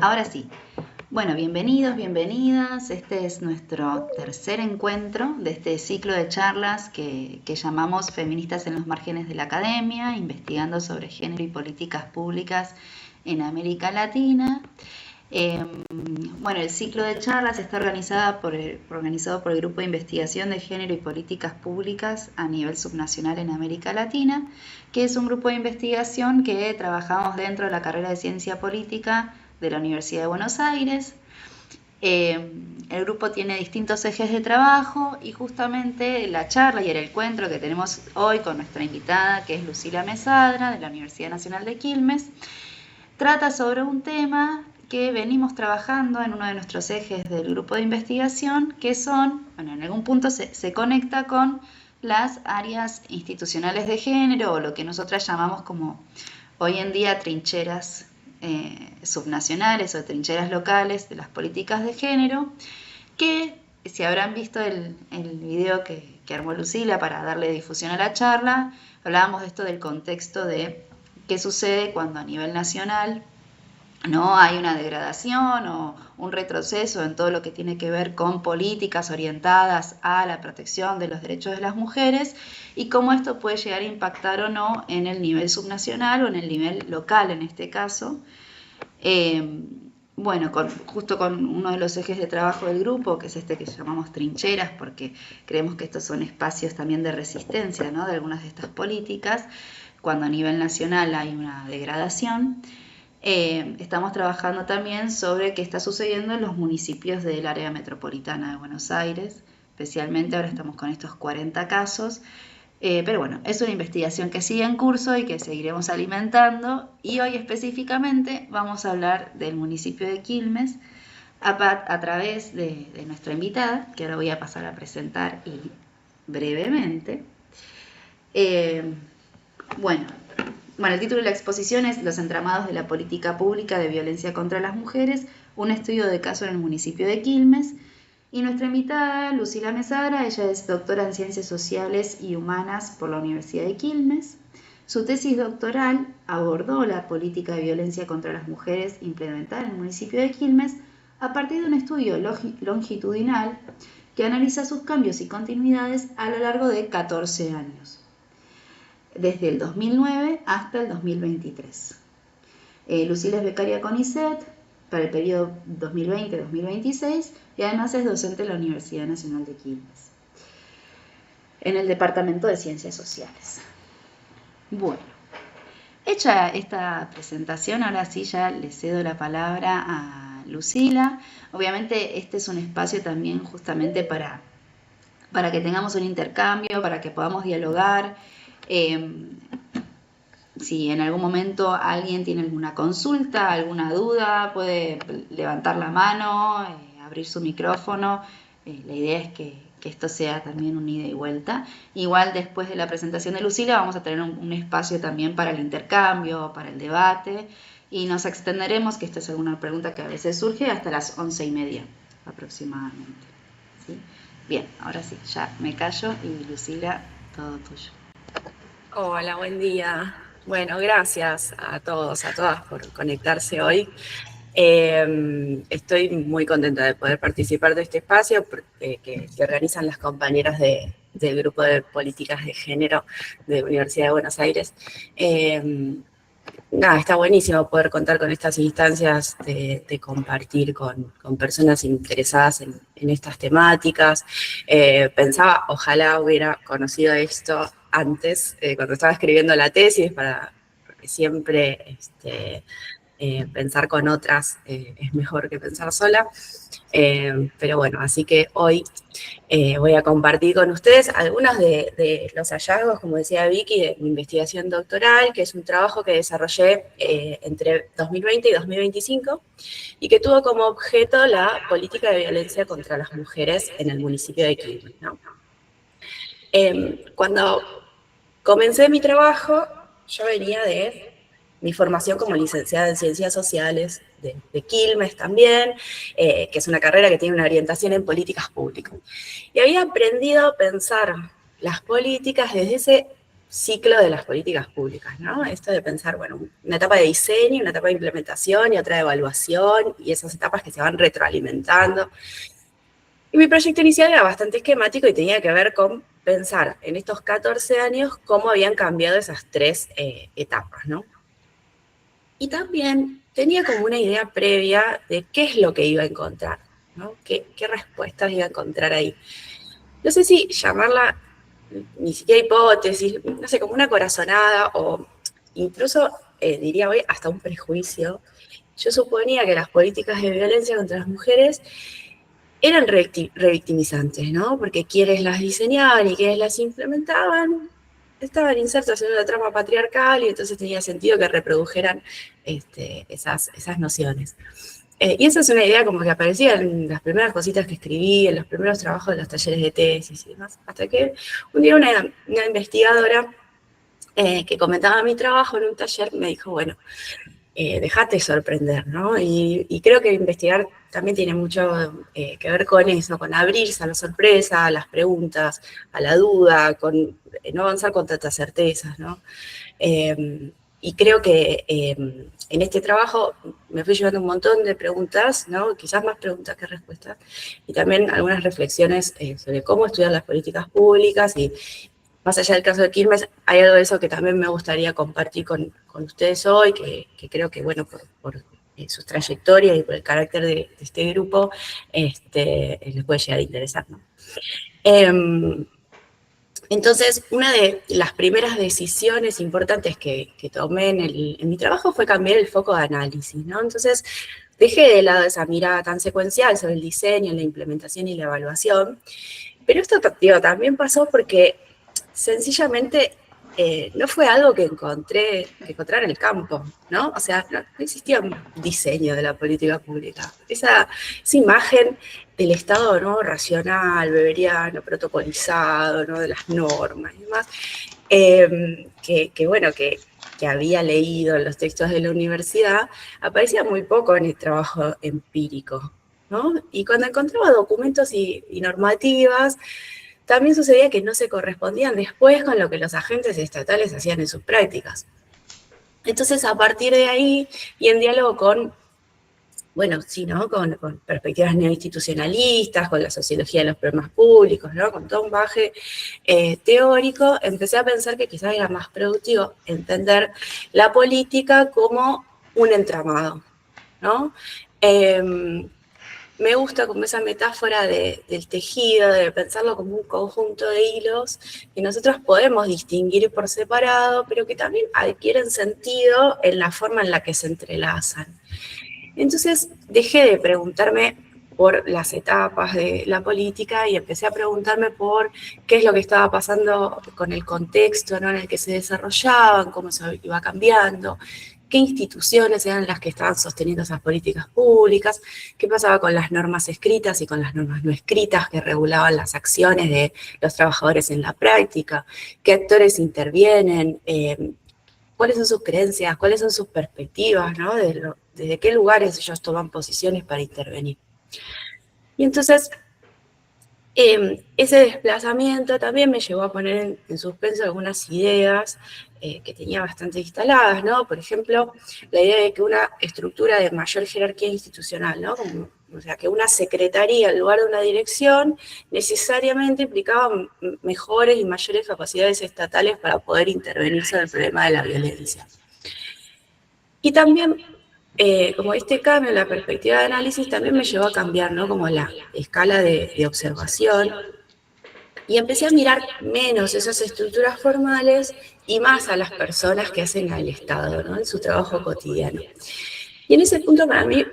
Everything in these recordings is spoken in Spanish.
Ahora sí. Bueno, bienvenidos, bienvenidas. Este es nuestro tercer encuentro de este ciclo de charlas que llamamos Feministas en los márgenes de la academia, investigando sobre género y políticas públicas en América Latina. Bueno, el ciclo de charlas está organizado por el Grupo de Investigación de Género y Políticas Públicas a nivel subnacional en América Latina, que es un grupo de investigación que trabajamos dentro de la carrera de Ciencia Política de la Universidad de Buenos Aires. El grupo tiene distintos ejes de trabajo y justamente la charla y el encuentro que tenemos hoy con nuestra invitada, que es Lucila Mesadra, de la Universidad Nacional de Quilmes, trata sobre un tema que venimos trabajando en uno de nuestros ejes del grupo de investigación, que son, bueno, en algún punto se conecta con las áreas institucionales de género, o lo que nosotras llamamos como hoy en día trincheras subnacionales o trincheras locales de las políticas de género, que si habrán visto el video que armó Lucila para darle difusión a la charla, hablábamos de esto del contexto de qué sucede cuando a nivel nacional no hay una degradación o un retroceso en todo lo que tiene que ver con políticas orientadas a la protección de los derechos de las mujeres y cómo esto puede llegar a impactar o no en el nivel subnacional o en el nivel local en este caso. Bueno, justo con uno de los ejes de trabajo del grupo, que es este que llamamos trincheras, porque creemos que estos son espacios también de resistencia, ¿no?, de algunas de estas políticas, cuando a nivel nacional hay una degradación. Estamos trabajando también sobre qué está sucediendo en los municipios del área metropolitana de Buenos Aires, especialmente ahora estamos con estos 40 casos, pero bueno, es una investigación que sigue en curso y que seguiremos alimentando, y hoy específicamente vamos a hablar del municipio de Quilmes a través de nuestra invitada, que ahora voy a pasar a presentar y brevemente. Bueno, el título de la exposición es Los entramados de la política pública de violencia contra las mujeres, un estudio de caso en el municipio de Quilmes. Y nuestra invitada, Lucila Mesadra, ella es doctora en Ciencias Sociales y Humanas por la Universidad de Quilmes. Su tesis doctoral abordó la política de violencia contra las mujeres implementada en el municipio de Quilmes a partir de un estudio longitudinal que analiza sus cambios y continuidades a lo largo de 14 años, desde el 2009 hasta el 2023. Lucila es becaria CONICET para el periodo 2020-2026 y además es docente de la Universidad Nacional de Quilmes, en el Departamento de Ciencias Sociales. Bueno, hecha esta presentación, ahora sí ya le cedo la palabra a Lucila. Obviamente este es un espacio también justamente para que tengamos un intercambio, para que podamos dialogar. Si en algún momento alguien tiene alguna consulta, alguna duda, puede levantar la mano, abrir su micrófono. La idea es que esto sea también un ida y vuelta. Igual después de la presentación de Lucila vamos a tener un espacio también para el intercambio, para el debate, y nos extenderemos, que esta es alguna pregunta que a veces surge, hasta las 11:30 aproximadamente. ¿Sí? Bien, ahora sí, ya me callo y Lucila, todo tuyo. Hola, buen día. Bueno, gracias a todos, a todas por conectarse hoy. Estoy muy contenta de poder participar de este espacio que organizan las compañeras del Grupo de Políticas de Género de la Universidad de Buenos Aires. Está buenísimo poder contar con estas instancias de compartir con personas interesadas en estas temáticas. Pensaba, ojalá hubiera conocido esto antes, cuando estaba escribiendo la tesis, porque siempre pensar con otras es mejor que pensar sola. Pero bueno, así que hoy voy a compartir con ustedes algunos de los hallazgos, como decía Vicky, de mi investigación doctoral, que es un trabajo que desarrollé entre 2020 y 2025 y que tuvo como objeto la política de violencia contra las mujeres en el municipio de Quilmes, ¿no? Cuando comencé mi trabajo, yo venía de mi formación como licenciada en Ciencias Sociales de Quilmes también, que es una carrera que tiene una orientación en políticas públicas. Y había aprendido a pensar las políticas desde ese ciclo de las políticas públicas, ¿no? Esto de pensar, bueno, una etapa de diseño, una etapa de implementación y otra de evaluación, y esas etapas que se van retroalimentando. Y mi proyecto inicial era bastante esquemático y tenía que ver con pensar en estos 14 años cómo habían cambiado esas 3 etapas, ¿no? Y también tenía como una idea previa de qué es lo que iba a encontrar, ¿no? ¿Qué respuestas iba a encontrar ahí? No sé si llamarla ni siquiera hipótesis, no sé, como una corazonada o incluso, diría hoy, hasta un prejuicio. Yo suponía que las políticas de violencia contra las mujeres eran revictimizantes, ¿no? Porque quienes las diseñaban y quienes las implementaban estaban insertos en una trama patriarcal y entonces tenía sentido que reprodujeran esas nociones. Y esa es una idea como que aparecía en las primeras cositas que escribí, en los primeros trabajos de los talleres de tesis y demás, hasta que un día una investigadora que comentaba mi trabajo en un taller me dijo, bueno, dejate sorprender, ¿no? Y creo que investigar también tiene mucho que ver con eso, con abrirse a la sorpresa, a las preguntas, a la duda, con no avanzar con tantas certezas, ¿no? Y creo que en este trabajo me fui llevando un montón de preguntas, ¿no? Quizás más preguntas que respuestas, y también algunas reflexiones sobre cómo estudiar las políticas públicas y más allá del caso de Quilmes, hay algo de eso que también me gustaría compartir con ustedes hoy, que creo que, bueno, por sus trayectorias y por el carácter de este grupo, les puede llegar a interesar, ¿no? Entonces, una de las primeras decisiones importantes que tomé en mi trabajo fue cambiar el foco de análisis, ¿no? Entonces, dejé de lado esa mirada tan secuencial sobre el diseño, la implementación y la evaluación, pero esto, digo, también pasó porque sencillamente no fue algo que encontrar en el campo, ¿no? O sea, no existía un diseño de la política pública. Esa imagen del Estado, ¿no? Racional, beberiano, protocolizado, ¿no? De las normas y demás, que había leído en los textos de la universidad, aparecía muy poco en el trabajo empírico, ¿no? Y cuando encontraba documentos y normativas, también sucedía que no se correspondían después con lo que los agentes estatales hacían en sus prácticas. Entonces, a partir de ahí, y en diálogo con, bueno, sí, ¿no? Con perspectivas neoinstitucionalistas, con la sociología de los problemas públicos, ¿no? Con todo un bagaje teórico, empecé a pensar que quizás era más productivo entender la política como un entramado, ¿no? Me gusta como esa metáfora del tejido, de pensarlo como un conjunto de hilos que nosotros podemos distinguir por separado, pero que también adquieren sentido en la forma en la que se entrelazan. Entonces dejé de preguntarme por las etapas de la política y empecé a preguntarme por qué es lo que estaba pasando con el contexto, ¿no? En el que se desarrollaban, cómo se iba cambiando, qué instituciones eran las que estaban sosteniendo esas políticas públicas, qué pasaba con las normas escritas y con las normas no escritas que regulaban las acciones de los trabajadores en la práctica, qué actores intervienen, cuáles son sus creencias, cuáles son sus perspectivas, ¿no? Desde qué lugares ellos toman posiciones para intervenir. Y entonces, ese desplazamiento también me llevó a poner en suspenso algunas ideas que tenía bastante instaladas, ¿no? Por ejemplo, la idea de que una estructura de mayor jerarquía institucional, ¿no? O sea, que una secretaría en lugar de una dirección necesariamente implicaba mejores y mayores capacidades estatales para poder intervenir sobre el problema de la violencia. Y también, como este cambio en la perspectiva de análisis también me llevó a cambiar, ¿no? Como la escala de observación, y empecé a mirar menos esas estructuras formales y más a las personas que hacen al Estado, ¿no? En su trabajo cotidiano. Y en ese punto para mí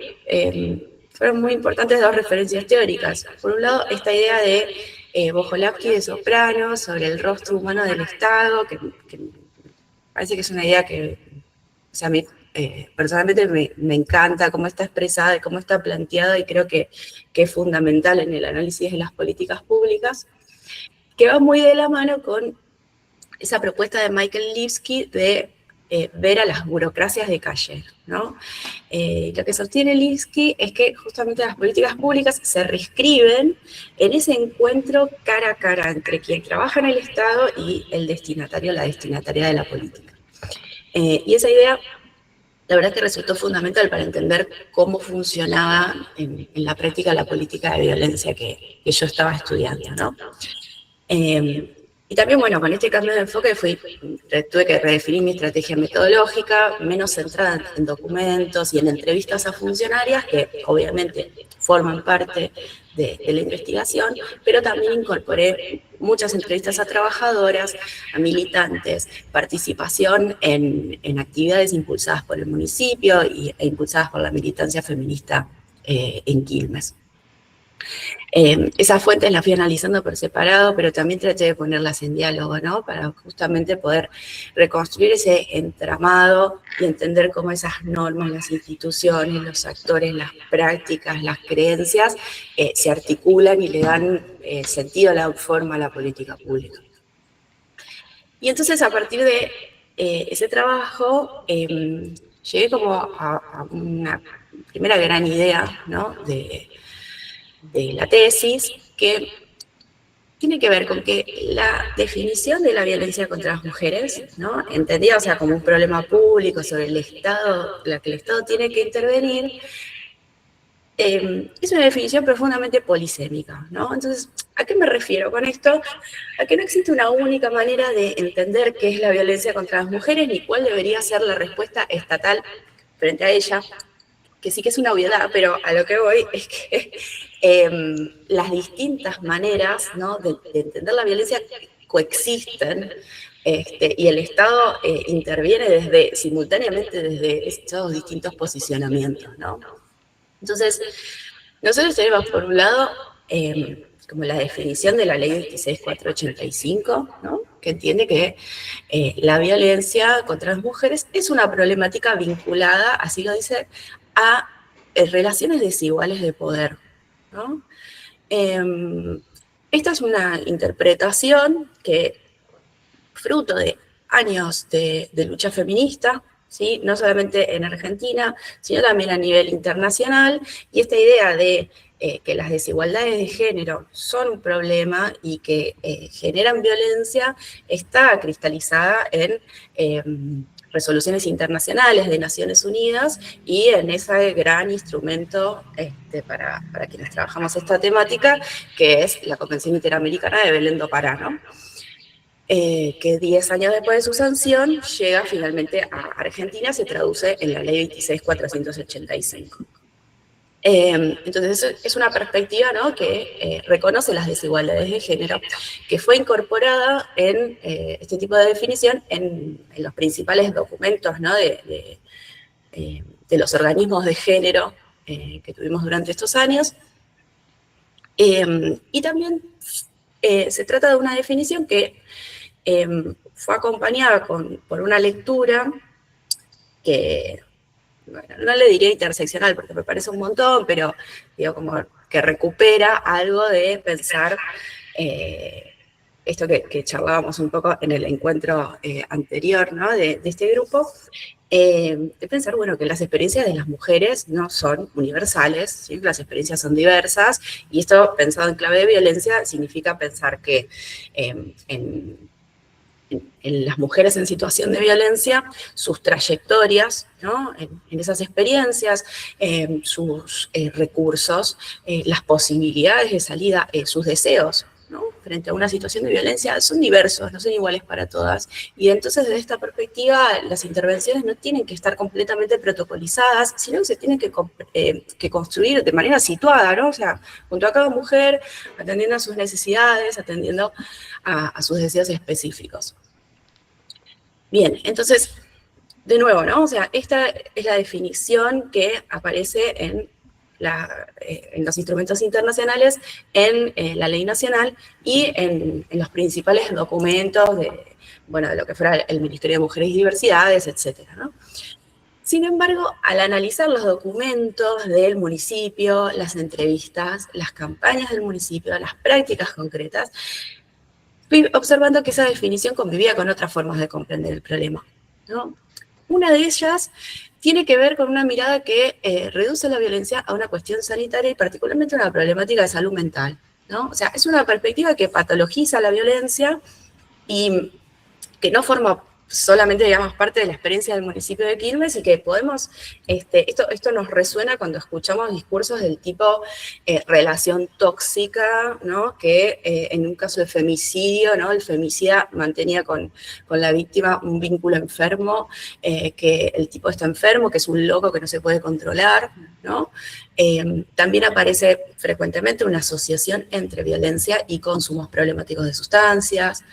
fueron muy importantes dos referencias teóricas. Por un lado, esta idea de Bojolavsky de Soprano sobre el rostro humano del Estado, que parece que es una idea que, o sea, a mí personalmente me encanta cómo está expresada y cómo está planteada, y creo que es fundamental en el análisis de las políticas públicas, que va muy de la mano con esa propuesta de Michael Lipsky de ver a las burocracias de calle, ¿no? Lo que sostiene Linsky es que justamente las políticas públicas se reescriben en ese encuentro cara a cara entre quien trabaja en el Estado y el destinatario, la destinataria de la política. Y esa idea, la verdad que resultó fundamental para entender cómo funcionaba en la práctica la política de violencia que yo estaba estudiando, ¿no? Y también, bueno, con este cambio de enfoque tuve que redefinir mi estrategia metodológica, menos centrada en documentos y en entrevistas a funcionarias, que obviamente forman parte de la investigación, pero también incorporé muchas entrevistas a trabajadoras, a militantes, participación en actividades impulsadas por el municipio e impulsadas por la militancia feminista en Quilmes. Esas fuentes las fui analizando por separado, pero también traté de ponerlas en diálogo, ¿no? Para justamente poder reconstruir ese entramado y entender cómo esas normas, las instituciones, los actores, las prácticas, las creencias se articulan y le dan sentido, la forma a la política pública. Y entonces, a partir de ese trabajo, llegué como a una primera gran idea, ¿no? de la tesis, que tiene que ver con que la definición de la violencia contra las mujeres, ¿no? Entendida, o sea, como un problema público sobre el Estado, la que el Estado tiene que intervenir, es una definición profundamente polisémica, ¿no? Entonces, ¿a qué me refiero con esto? A que no existe una única manera de entender qué es la violencia contra las mujeres, ni cuál debería ser la respuesta estatal frente a ella, que sí que es una obviedad, pero a lo que voy es que las distintas maneras, ¿no? de entender la violencia coexisten, y el Estado interviene simultáneamente desde estos distintos posicionamientos, ¿no? Entonces, nosotros tenemos por un lado como la definición de la ley 26485, ¿no? Que entiende que la violencia contra las mujeres es una problemática vinculada, así lo dice, a relaciones desiguales de poder, ¿no? Esta es una interpretación que, fruto de años de lucha feminista, ¿sí? No solamente en Argentina, sino también a nivel internacional, y esta idea de que las desigualdades de género son un problema y que generan violencia está cristalizada en resoluciones internacionales de Naciones Unidas y en ese gran instrumento para quienes trabajamos esta temática, que es la Convención Interamericana de Belén do Pará, ¿no? Que 10 años después de su sanción llega finalmente a Argentina, se traduce en la ley 26485. Entonces es una perspectiva, ¿no? Que reconoce las desigualdades de género, que fue incorporada en este tipo de definición en los principales documentos, ¿no? de los organismos de género que tuvimos durante estos años. Y también se trata de una definición que fue acompañada por una lectura que, bueno, no le diría interseccional porque me parece un montón, pero digo como que recupera algo de pensar esto que charlábamos un poco en el encuentro anterior, ¿no? de este grupo, de pensar, bueno, que las experiencias de las mujeres no son universales, ¿sí? Las experiencias son diversas, y esto, pensado en clave de violencia, significa pensar que en las mujeres en situación de violencia, sus trayectorias, ¿no? en esas experiencias, sus recursos, las posibilidades de salida, sus deseos, ¿no? Frente a una situación de violencia, son diversos, no son iguales para todas. Y entonces, desde esta perspectiva, las intervenciones no tienen que estar completamente protocolizadas, sino que se tienen que construir de manera situada, ¿no? O sea, junto a cada mujer, atendiendo a sus necesidades, atendiendo a sus deseos específicos. Bien, entonces, de nuevo, ¿no? O sea, esta es la definición que aparece en los instrumentos internacionales, en la ley nacional y en los principales documentos de lo que fuera el Ministerio de Mujeres y Diversidades, etcétera, ¿no? Sin embargo, al analizar los documentos del municipio, las entrevistas, las campañas del municipio, las prácticas concretas, fui observando que esa definición convivía con otras formas de comprender el problema, ¿no? Una de ellas tiene que ver con una mirada que reduce la violencia a una cuestión sanitaria y particularmente a una problemática de salud mental, ¿no? O sea, es una perspectiva que patologiza la violencia y que no forma solamente, digamos, parte de la experiencia del municipio de Quilmes y que podemos, esto nos resuena cuando escuchamos discursos del tipo relación tóxica, ¿no? Que en un caso de femicidio, ¿no? El femicida mantenía con la víctima un vínculo enfermo, que el tipo está enfermo, que es un loco que no se puede controlar, ¿no? También aparece frecuentemente una asociación entre violencia y consumos problemáticos de sustancias.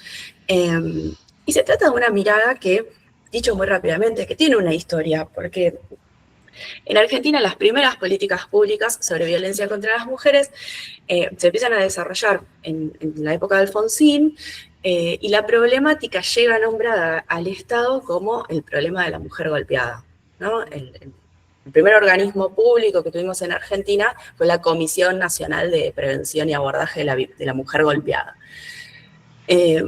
Y se trata de una mirada que, dicho muy rápidamente, que tiene una historia, porque en Argentina las primeras políticas públicas sobre violencia contra las mujeres se empiezan a desarrollar en la época de Alfonsín, y la problemática llega nombrada al Estado como el problema de la mujer golpeada, ¿no? El primer organismo público que tuvimos en Argentina fue la Comisión Nacional de Prevención y Abordaje de la Mujer Golpeada.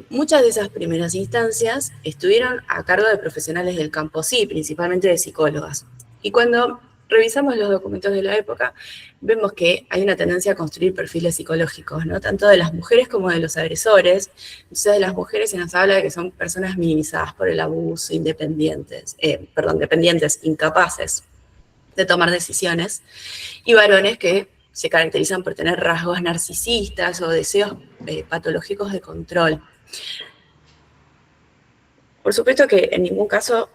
Muchas de esas primeras instancias estuvieron a cargo de profesionales del campo, sí, principalmente de psicólogas. Y cuando revisamos los documentos de la época, vemos que hay una tendencia a construir perfiles psicológicos, ¿no? Tanto de las mujeres como de los agresores. Entonces, de las mujeres se nos habla de que son personas minimizadas por el abuso, dependientes, incapaces de tomar decisiones, y varones que se caracterizan por tener rasgos narcisistas o deseos patológicos de control. Por supuesto que en ningún caso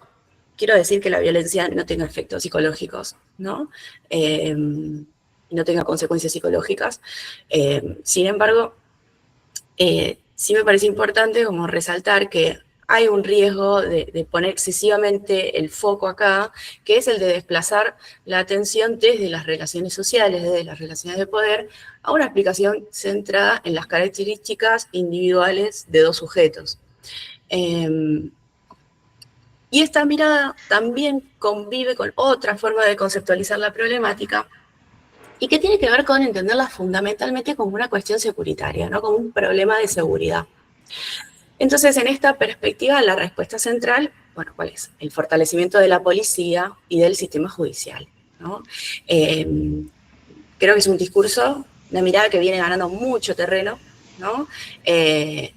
quiero decir que la violencia no tenga efectos psicológicos, ¿no? No tenga consecuencias psicológicas. Sin embargo, sí me parece importante como resaltar que hay un riesgo de poner excesivamente el foco acá, que es el de desplazar la atención desde las relaciones sociales, desde las relaciones de poder, a una explicación centrada en las características individuales de dos sujetos. Y esta mirada también convive con otra forma de conceptualizar la problemática, y que tiene que ver con entenderla fundamentalmente como una cuestión securitaria, ¿no? Como un problema de seguridad. Entonces, en esta perspectiva, la respuesta central, bueno, ¿cuál es? El fortalecimiento de la policía y del sistema judicial, ¿no? Creo que es un discurso, una mirada que viene ganando mucho terreno, ¿no? Que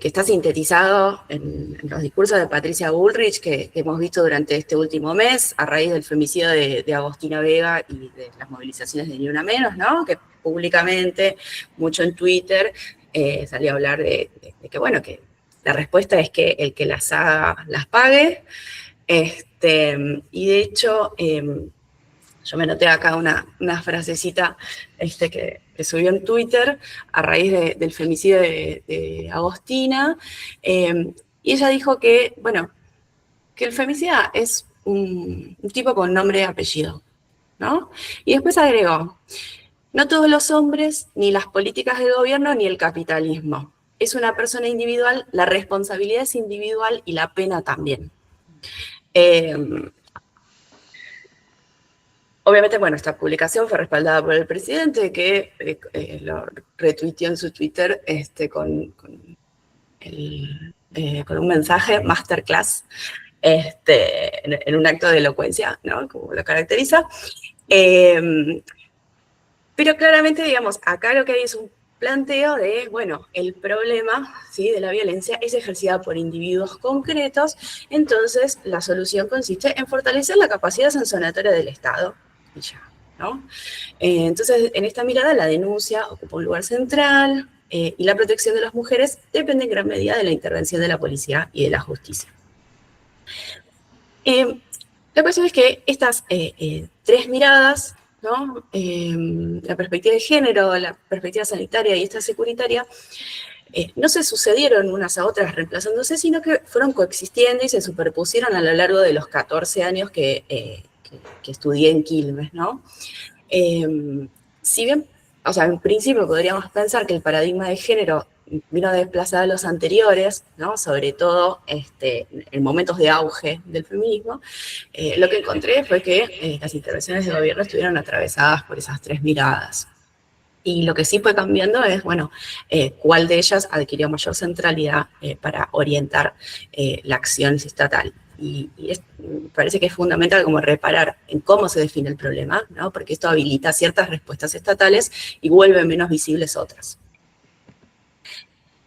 está sintetizado en los discursos de Patricia Bullrich que hemos visto durante este último mes, a raíz del femicidio de Agostina Vega y de las movilizaciones de Ni Una Menos, ¿no? Que públicamente, mucho en Twitter, salió a hablar de que, bueno, que la respuesta es que el que las haga, las pague. Y de hecho, yo me noté acá una frasecita que subió en Twitter a raíz del femicidio de Agostina, y ella dijo que, bueno, que el femicida es un tipo con nombre y apellido, ¿no? Y después agregó: no todos los hombres, ni las políticas del gobierno, ni el capitalismo. Es una persona individual, la responsabilidad es individual y la pena también. Obviamente, bueno, esta publicación fue respaldada por el presidente, que lo retuiteó en su Twitter con un mensaje masterclass, en un acto de elocuencia, ¿no? Como lo caracteriza. Pero claramente, digamos, acá lo que hay es un planteo de, bueno, el problema, ¿sí?, de la violencia es ejercida por individuos concretos, entonces la solución consiste en fortalecer la capacidad sancionatoria del Estado, y ya, ¿no? Entonces, en esta mirada, la denuncia ocupa un lugar central, y la protección de las mujeres depende en gran medida de la intervención de la policía y de la justicia. La cuestión es que estas tres miradas, ¿no? La perspectiva de género, la perspectiva sanitaria y esta securitaria, no se sucedieron unas a otras reemplazándose, sino que fueron coexistiendo y se superpusieron a lo largo de los 14 años que estudié en Quilmes, ¿no? Si bien, o sea, en principio podríamos pensar que el paradigma de género vino a desplazar a los anteriores, ¿no? Sobre todo en momentos de auge del feminismo, lo que encontré fue que las intervenciones de gobierno estuvieron atravesadas por esas tres miradas. Y lo que sí fue cambiando es, bueno, cuál de ellas adquirió mayor centralidad para orientar la acción estatal. me parece que es fundamental como reparar en cómo se define el problema, ¿no? Porque esto habilita ciertas respuestas estatales y vuelve menos visibles otras.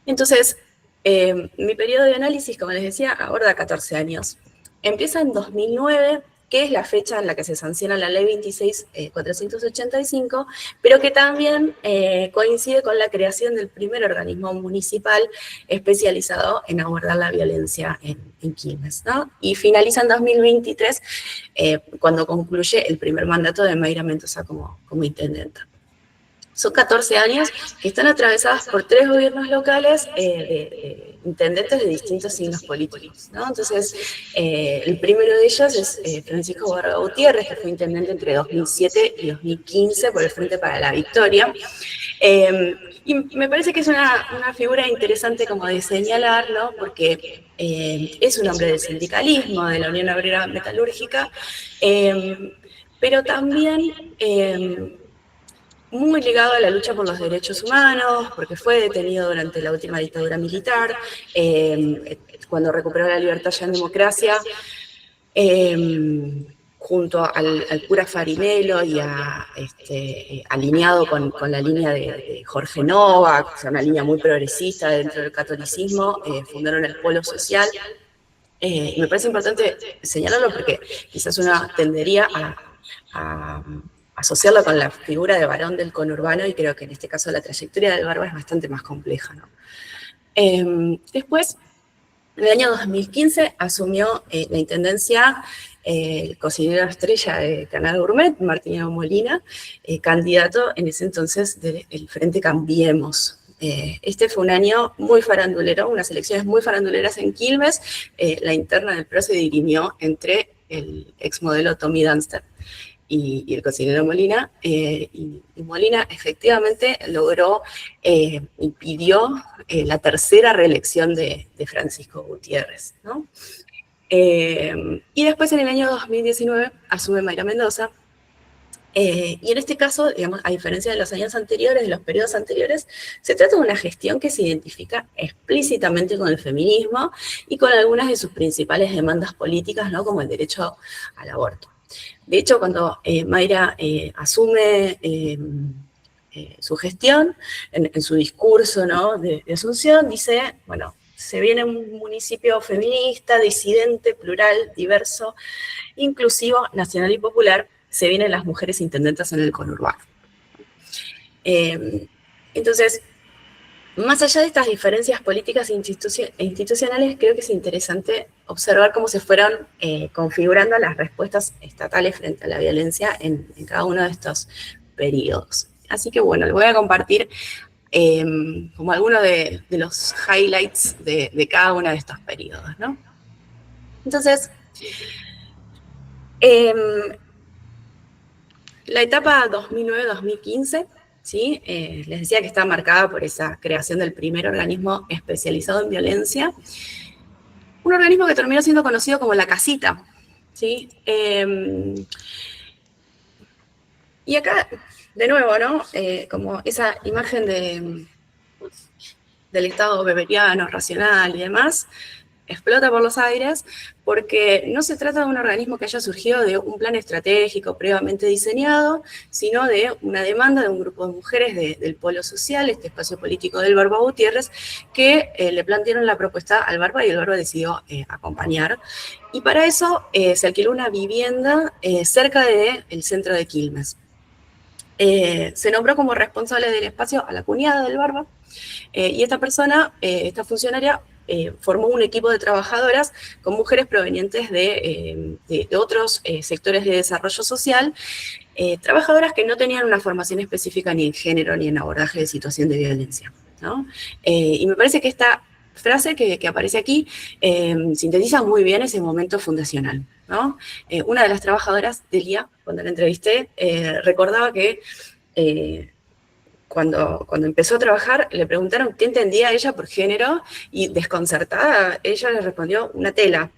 Entonces, mi periodo de análisis, como les decía, aborda 14 años. Empieza en 2009, que es la fecha en la que se sanciona la ley 26.485, pero que también coincide con la creación del primer organismo municipal especializado en abordar la violencia en Quilmes, ¿no? Y finaliza en 2023, cuando concluye el primer mandato de Mayra Mendoza como intendenta. Son 14 años que están atravesados por 3 gobiernos locales de intendentes de distintos signos políticos, ¿no? Entonces, el primero de ellos es Francisco Borrego Gutiérrez, que fue intendente entre 2007 y 2015 por el Frente para la Victoria. Y me parece que es una figura interesante como de señalar, ¿no? Porque es un hombre del sindicalismo, de la Unión Obrera Metalúrgica, pero también muy ligado a la lucha por los derechos humanos, porque fue detenido durante la última dictadura militar, cuando recuperó la libertad ya en democracia, junto al cura Farinello y alineado con la línea de Jorge Nova, o sea, una línea muy progresista dentro del catolicismo, fundaron el Polo Social. Y me parece importante señalarlo porque quizás uno tendería a asociarlo con la figura de varón del conurbano, y creo que en este caso la trayectoria del Barba es bastante más compleja, ¿no? Después, en el año 2015, asumió la intendencia el cocinero estrella de Canal Gourmet, Martín Molina, candidato en ese entonces del Frente Cambiemos. Este fue un año muy farandulero, unas elecciones muy faranduleras en Quilmes. La interna del PRO se dirimió entre el exmodelo Tommy Dunster y el cocinero Molina, y Molina efectivamente logró, impidió la tercera reelección de Francisco Gutiérrez, ¿no? Y después en el año 2019 asume Mayra Mendoza, y en este caso, digamos, a diferencia de los años anteriores, de los periodos anteriores, se trata de una gestión que se identifica explícitamente con el feminismo y con algunas de sus principales demandas políticas, ¿no? Como el derecho al aborto. De hecho, cuando Mayra asume su gestión, en su discurso, ¿no? de Asunción, dice, bueno, se viene un municipio feminista, disidente, plural, diverso, inclusivo, nacional y popular, se vienen las mujeres intendentas en el conurbano. Entonces, más allá de estas diferencias políticas e institucionales, creo que es interesante observar cómo se fueron configurando las respuestas estatales frente a la violencia en cada uno de estos periodos. Así que bueno, les voy a compartir como algunos de los highlights de cada uno de estos periodos, ¿no? Entonces, la etapa 2009-2015, ¿sí? Les decía que está marcada por esa creación del primer organismo especializado en violencia, un organismo que terminó siendo conocido como la Casita, ¿sí? Y acá, de nuevo, ¿no? Como esa imagen del Estado beberiano, racional y demás, explota por los aires, porque no se trata de un organismo que haya surgido de un plan estratégico previamente diseñado, sino de una demanda de un grupo de mujeres del Polo Social, este espacio político del Barba Gutiérrez, que le plantearon la propuesta al Barba y el Barba decidió acompañar. Y para eso se alquiló una vivienda cerca del centro de Quilmes. Se nombró como responsable del espacio a la cuñada del Barba, y esta persona, esta funcionaria, formó un equipo de trabajadoras con mujeres provenientes de otros sectores de desarrollo social, trabajadoras que no tenían una formación específica ni en género ni en abordaje de situación de violencia, ¿no? Y me parece que esta frase que aparece aquí sintetiza muy bien ese momento fundacional, ¿no? Una de las trabajadoras, Delia, cuando la entrevisté, recordaba que cuando empezó a trabajar, le preguntaron qué entendía ella por género, y desconcertada, ella le respondió una tela.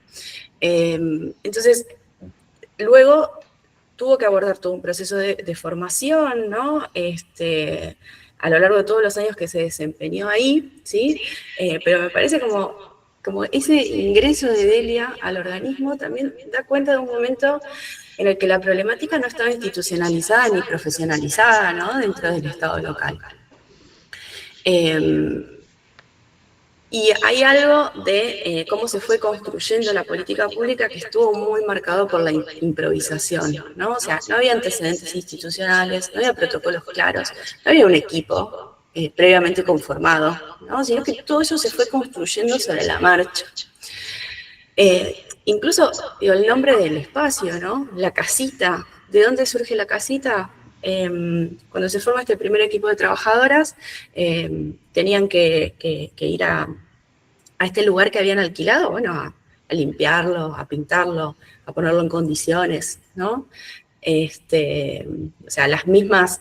Entonces, luego tuvo que abordar todo un proceso de formación, ¿no? A lo largo de todos los años que se desempeñó ahí, ¿sí? Pero me parece como como ese ingreso de Delia al organismo también da cuenta de un momento en el que la problemática no estaba institucionalizada ni profesionalizada, ¿no?, dentro del Estado local. Y hay algo de cómo se fue construyendo la política pública que estuvo muy marcado por la improvisación, ¿no? O sea, no había antecedentes institucionales, no había protocolos claros, no había un equipo previamente conformado, ¿no? Sino que todo eso se fue construyendo sobre la marcha. Incluso, digo, el nombre del espacio, ¿no? La casita. ¿De dónde surge la casita? Cuando se forma este primer equipo de trabajadoras, tenían que ir a este lugar que habían alquilado, bueno, a limpiarlo, a pintarlo, a ponerlo en condiciones, ¿no? O sea, las mismas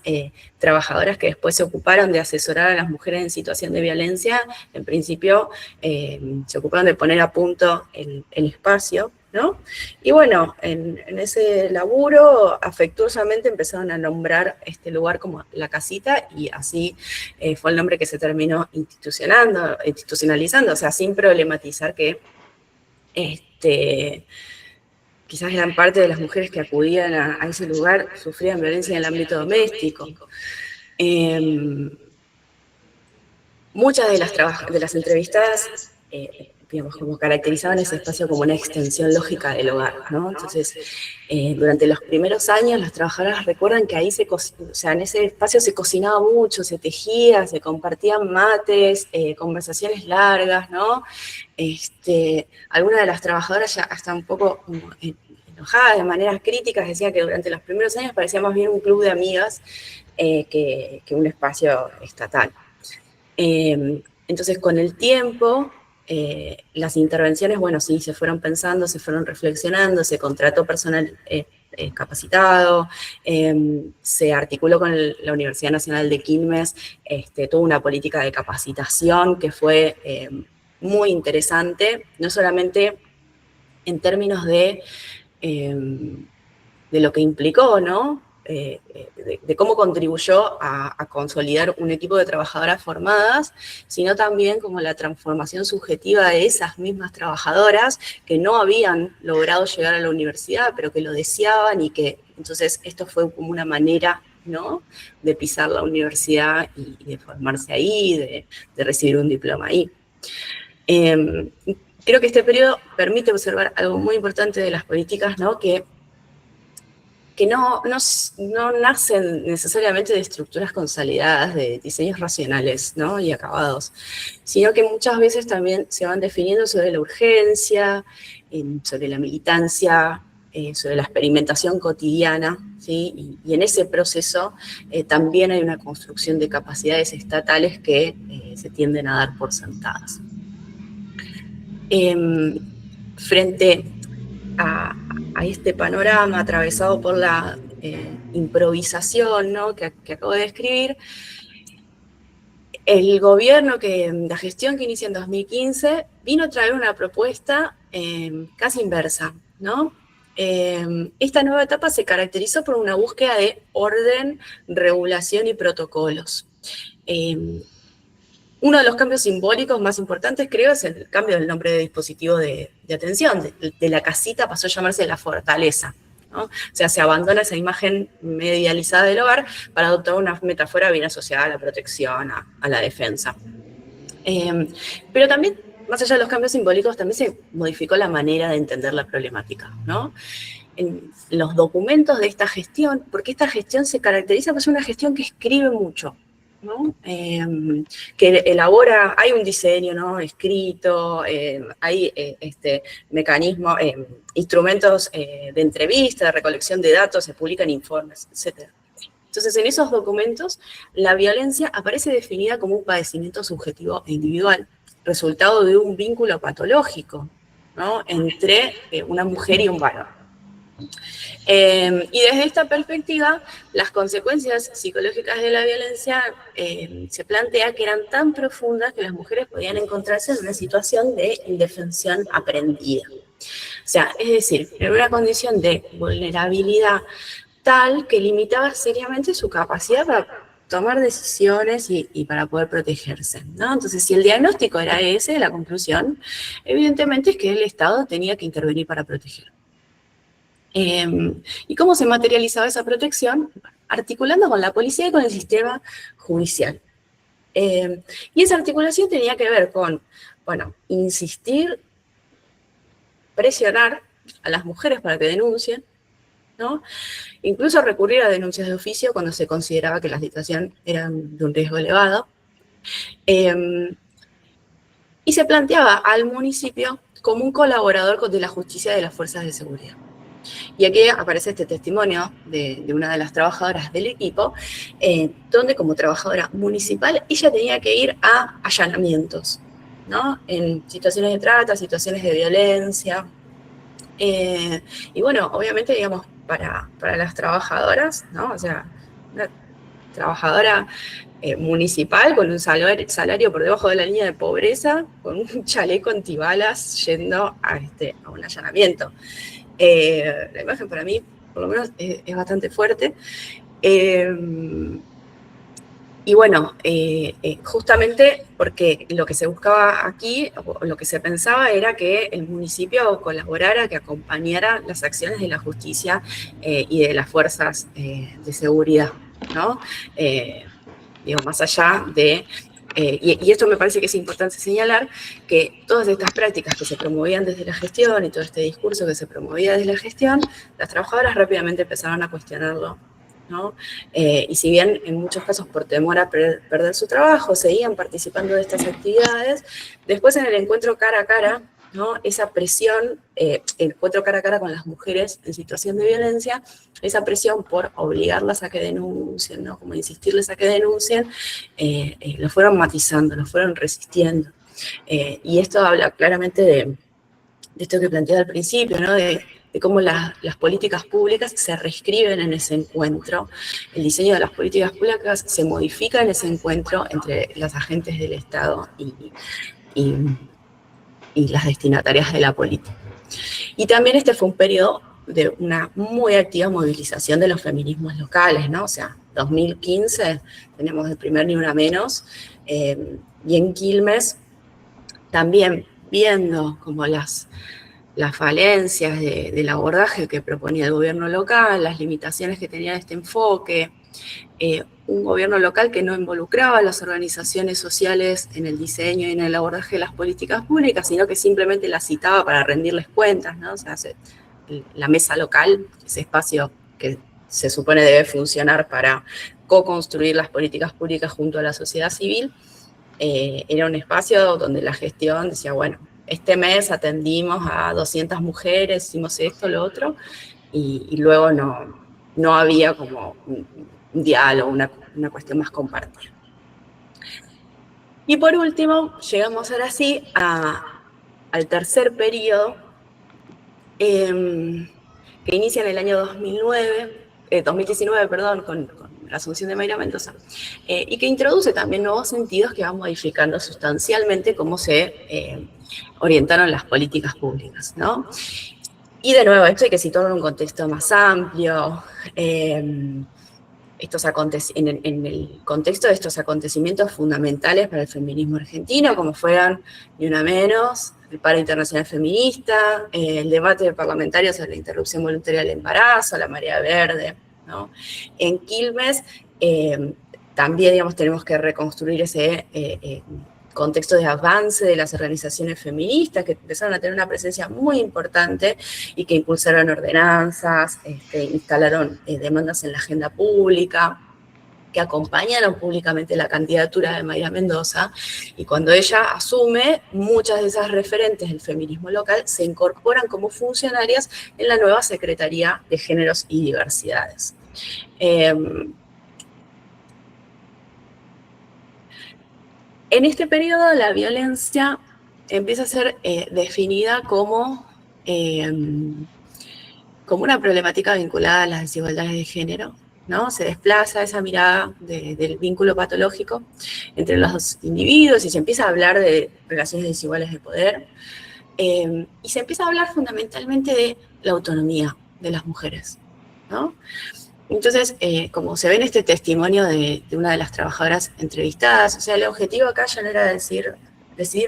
trabajadoras que después se ocuparon de asesorar a las mujeres en situación de violencia, en principio se ocuparon de poner a punto el espacio, ¿no? Y bueno, en ese laburo afectuosamente empezaron a nombrar este lugar como la casita y así fue el nombre que se terminó institucionalizando, o sea, sin problematizar que quizás gran parte de las mujeres que acudían a ese lugar sufrían violencia en el ámbito doméstico. Muchas de las entrevistadas, digamos, como caracterizaban ese espacio como una extensión lógica del hogar, ¿no? Entonces, durante los primeros años, las trabajadoras recuerdan que ahí o sea, en ese espacio se cocinaba mucho, se tejía, se compartían mates, conversaciones largas, ¿no? Algunas de las trabajadoras ya hasta un poco enojadas, de maneras críticas, decían que durante los primeros años parecía más bien un club de amigas que un espacio estatal. Entonces, con el tiempo, las intervenciones, bueno, sí, se fueron pensando, se fueron reflexionando, se contrató personal capacitado, se articuló con la Universidad Nacional de Quilmes, tuvo una política de capacitación que fue muy interesante, no solamente en términos de lo que implicó, ¿no? De cómo contribuyó a consolidar un equipo de trabajadoras formadas, sino también como la transformación subjetiva de esas mismas trabajadoras que no habían logrado llegar a la universidad, pero que lo deseaban y que entonces esto fue como una manera, ¿no?, de pisar la universidad y de formarse ahí, de recibir un diploma ahí. Creo que este periodo permite observar algo muy importante de las políticas, ¿no?, que no nacen necesariamente de estructuras consolidadas, de diseños racionales, ¿no?, y acabados, sino que muchas veces también se van definiendo sobre la urgencia, sobre la militancia, sobre la experimentación cotidiana, ¿sí? Y en ese proceso también hay una construcción de capacidades estatales que se tienden a dar por sentadas. Frente a este panorama atravesado por la improvisación, ¿no?, que acabo de describir, el gobierno, la gestión que inicia en 2015, vino a traer una propuesta casi inversa, ¿no? Esta nueva etapa se caracterizó por una búsqueda de orden, regulación y protocolos. Uno de los cambios simbólicos más importantes, creo, es el cambio del nombre de dispositivo de atención. De la casita pasó a llamarse la fortaleza, ¿no? O sea, se abandona esa imagen medializada del hogar para adoptar una metáfora bien asociada a la protección, a la defensa. Pero también, más allá de los cambios simbólicos, también se modificó la manera de entender la problemática, ¿no? En los documentos de esta gestión, porque esta gestión se caracteriza por ser una gestión que escribe mucho, ¿no? Que elabora, hay un diseño, ¿no?, escrito, hay mecanismos, instrumentos de entrevista, de recolección de datos, se publican informes, etc. Entonces, en esos documentos, la violencia aparece definida como un padecimiento subjetivo e individual, resultado de un vínculo patológico, ¿no?, entre una mujer y un varón. Y desde esta perspectiva, las consecuencias psicológicas de la violencia se plantea que eran tan profundas que las mujeres podían encontrarse en una situación de indefensión aprendida. O sea, es decir, en una condición de vulnerabilidad tal que limitaba seriamente su capacidad tomar decisiones y para poder protegerse, ¿no? Entonces, si el diagnóstico era ese, la conclusión, evidentemente es que el Estado tenía que intervenir para proteger. ¿Y cómo se materializaba esa protección? Articulando con la policía y con el sistema judicial. Y esa articulación tenía que ver con, bueno, insistir, presionar a las mujeres para que denuncien, ¿no? Incluso recurrir a denuncias de oficio cuando se consideraba que la situación era de un riesgo elevado. Y se planteaba al municipio como un colaborador de la justicia de las fuerzas de seguridad. Y aquí aparece este testimonio de una de las trabajadoras del equipo, donde como trabajadora municipal ella tenía que ir a allanamientos, ¿no? En situaciones de trata, situaciones de violencia. Y bueno, obviamente, digamos, para las trabajadoras, ¿no? O sea, una trabajadora municipal con un salario por debajo de la línea de pobreza, con un chaleco antibalas yendo a un allanamiento. La imagen para mí, por lo menos, es bastante fuerte. Y bueno, justamente porque lo que se buscaba aquí, o lo que se pensaba era que el municipio colaborara, que acompañara las acciones de la justicia y de las fuerzas de seguridad, ¿no? Digo, más allá de... y esto me parece que es importante señalar, que todas estas prácticas que se promovían desde la gestión y todo este discurso que se promovía desde la gestión, las trabajadoras rápidamente empezaron a cuestionarlo, ¿no? Y si bien en muchos casos por temor a perder su trabajo seguían participando de estas actividades, después en el encuentro cara a cara, ¿no? Esa presión, el encuentro cara a cara con las mujeres en situación de violencia, esa presión por obligarlas a que denuncien, ¿no? Como insistirles a que denuncien, lo fueron matizando, lo fueron resistiendo. Y esto habla claramente de esto que planteaba al principio, ¿no? De cómo las políticas públicas se reescriben en ese encuentro. El diseño de las políticas públicas se modifica en ese encuentro entre los agentes del Estado y las destinatarias de la política. Y también este fue un periodo de una muy activa movilización de los feminismos locales, ¿no? O sea, 2015 tenemos el primer Ni Una Menos, y en Quilmes también viendo como las falencias del abordaje que proponía el gobierno local, las limitaciones que tenía este enfoque, un gobierno local que no involucraba a las organizaciones sociales en el diseño y en el abordaje de las políticas públicas, sino que simplemente las citaba para rendirles cuentas, ¿no? O sea, la mesa local, ese espacio que se supone debe funcionar para co-construir las políticas públicas junto a la sociedad civil, era un espacio donde la gestión decía, bueno, este mes atendimos a 200 mujeres, hicimos esto, lo otro, y luego no había como un diálogo, una cuestión más compartida. Y por último, llegamos ahora sí al tercer periodo, que inicia en el año 2019, con la asunción de Mayra Mendoza, y que introduce también nuevos sentidos que van modificando sustancialmente cómo se orientaron las políticas públicas, ¿no? Y de nuevo, esto hay que situarlo en un contexto más amplio, en el contexto de estos acontecimientos fundamentales para el feminismo argentino, como fueron Ni Una Menos, el Paro Internacional Feminista, el debate parlamentario sobre la interrupción voluntaria del embarazo, la marea verde, ¿no? En Quilmes también, digamos, tenemos que reconstruir ese contexto de avance de las organizaciones feministas que empezaron a tener una presencia muy importante y que impulsaron ordenanzas, instalaron demandas en la agenda pública, que acompañaron públicamente la candidatura de Mayra Mendoza, y cuando ella asume, muchas de esas referentes del feminismo local se incorporan como funcionarias en la nueva Secretaría de Géneros y Diversidades. En este periodo la violencia empieza a ser definida como una problemática vinculada a las desigualdades de género, ¿no? Se desplaza esa mirada del vínculo patológico entre los individuos y se empieza a hablar de relaciones desiguales de poder, y se empieza a hablar fundamentalmente de la autonomía de las mujeres, ¿no? Entonces, como se ve en este testimonio de una de las trabajadoras entrevistadas, o sea, el objetivo acá ya no era decidir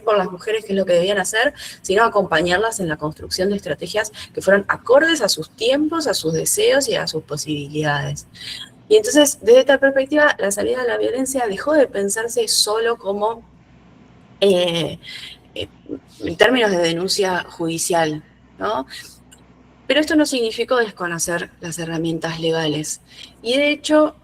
por las mujeres qué es lo que debían hacer, sino acompañarlas en la construcción de estrategias que fueran acordes a sus tiempos, a sus deseos y a sus posibilidades. Y entonces, desde esta perspectiva, la salida de la violencia dejó de pensarse solo como en términos de denuncia judicial, ¿no? Pero esto no significó desconocer las herramientas legales. Y de hecho,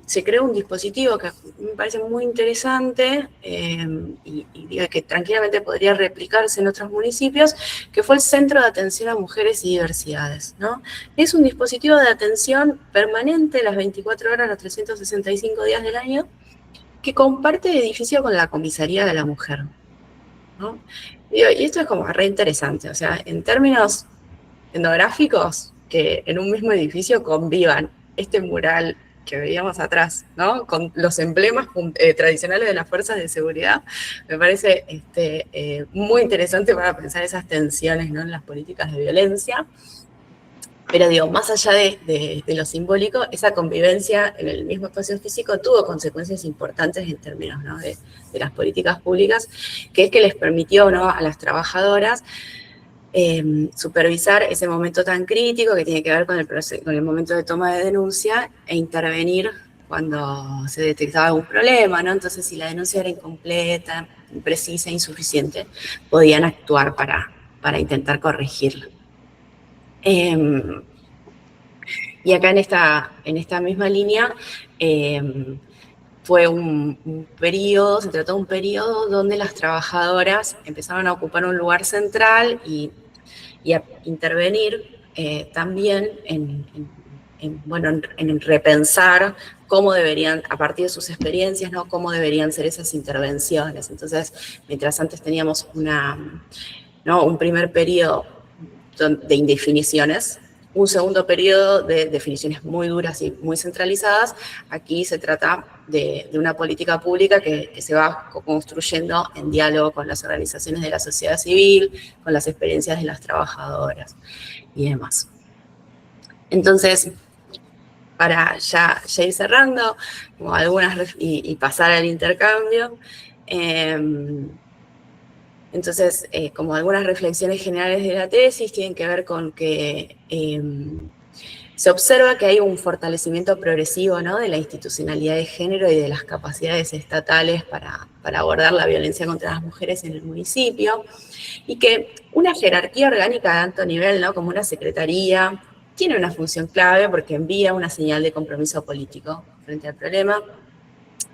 se creó un dispositivo que me parece muy interesante y digo que tranquilamente podría replicarse en otros municipios, que fue el Centro de Atención a Mujeres y Diversidades, ¿no? Es un dispositivo de atención permanente las 24 horas, los 365 días del año, que comparte edificio con la Comisaría de la Mujer, ¿no? Y esto es como re interesante, o sea, en términos etnográficos, que en un mismo edificio convivan este mural que veíamos atrás, ¿no? Con los emblemas tradicionales de las fuerzas de seguridad, me parece muy interesante para pensar esas tensiones, ¿no?, en las políticas de violencia. Pero digo, más allá de lo simbólico, esa convivencia en el mismo espacio físico tuvo consecuencias importantes en términos, ¿no?, de las políticas públicas, que es que les permitió, ¿no?, a las trabajadoras supervisar ese momento tan crítico que tiene que ver con el momento de toma de denuncia e intervenir cuando se detectaba algún problema, ¿no? Entonces, si la denuncia era incompleta, imprecisa, insuficiente, podían actuar para intentar corregirla. Y acá en esta misma línea fue se trató de un periodo donde las trabajadoras empezaron a ocupar un lugar central y a intervenir también en repensar cómo deberían, a partir de sus experiencias, ¿no?, cómo deberían ser esas intervenciones. Entonces, mientras antes teníamos un primer periodo de indefiniciones, un segundo periodo de definiciones muy duras y muy centralizadas, aquí se trata de una política pública que se va construyendo en diálogo con las organizaciones de la sociedad civil, con las experiencias de las trabajadoras y demás. Entonces, para ya ir cerrando, como algunas y pasar al intercambio, entonces, como algunas reflexiones generales de la tesis tienen que ver con que se observa que hay un fortalecimiento progresivo, ¿no?, de la institucionalidad de género y de las capacidades estatales para abordar la violencia contra las mujeres en el municipio, y que una jerarquía orgánica de alto nivel, ¿no?, como una secretaría, tiene una función clave porque envía una señal de compromiso político frente al problema,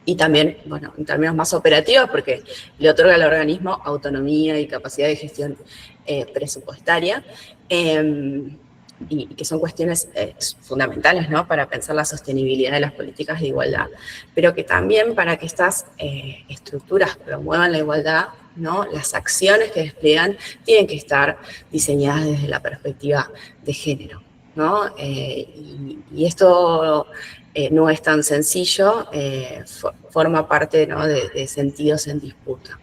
y también, bueno, en términos más operativos, porque le otorga al organismo autonomía y capacidad de gestión presupuestaria, y que son cuestiones fundamentales, ¿no?, para pensar la sostenibilidad de las políticas de igualdad, pero que también para que estas estructuras promuevan la igualdad, ¿no?, las acciones que despliegan tienen que estar diseñadas desde la perspectiva de género, ¿no? Y esto no es tan sencillo, forma parte, ¿no?, de sentidos en disputa.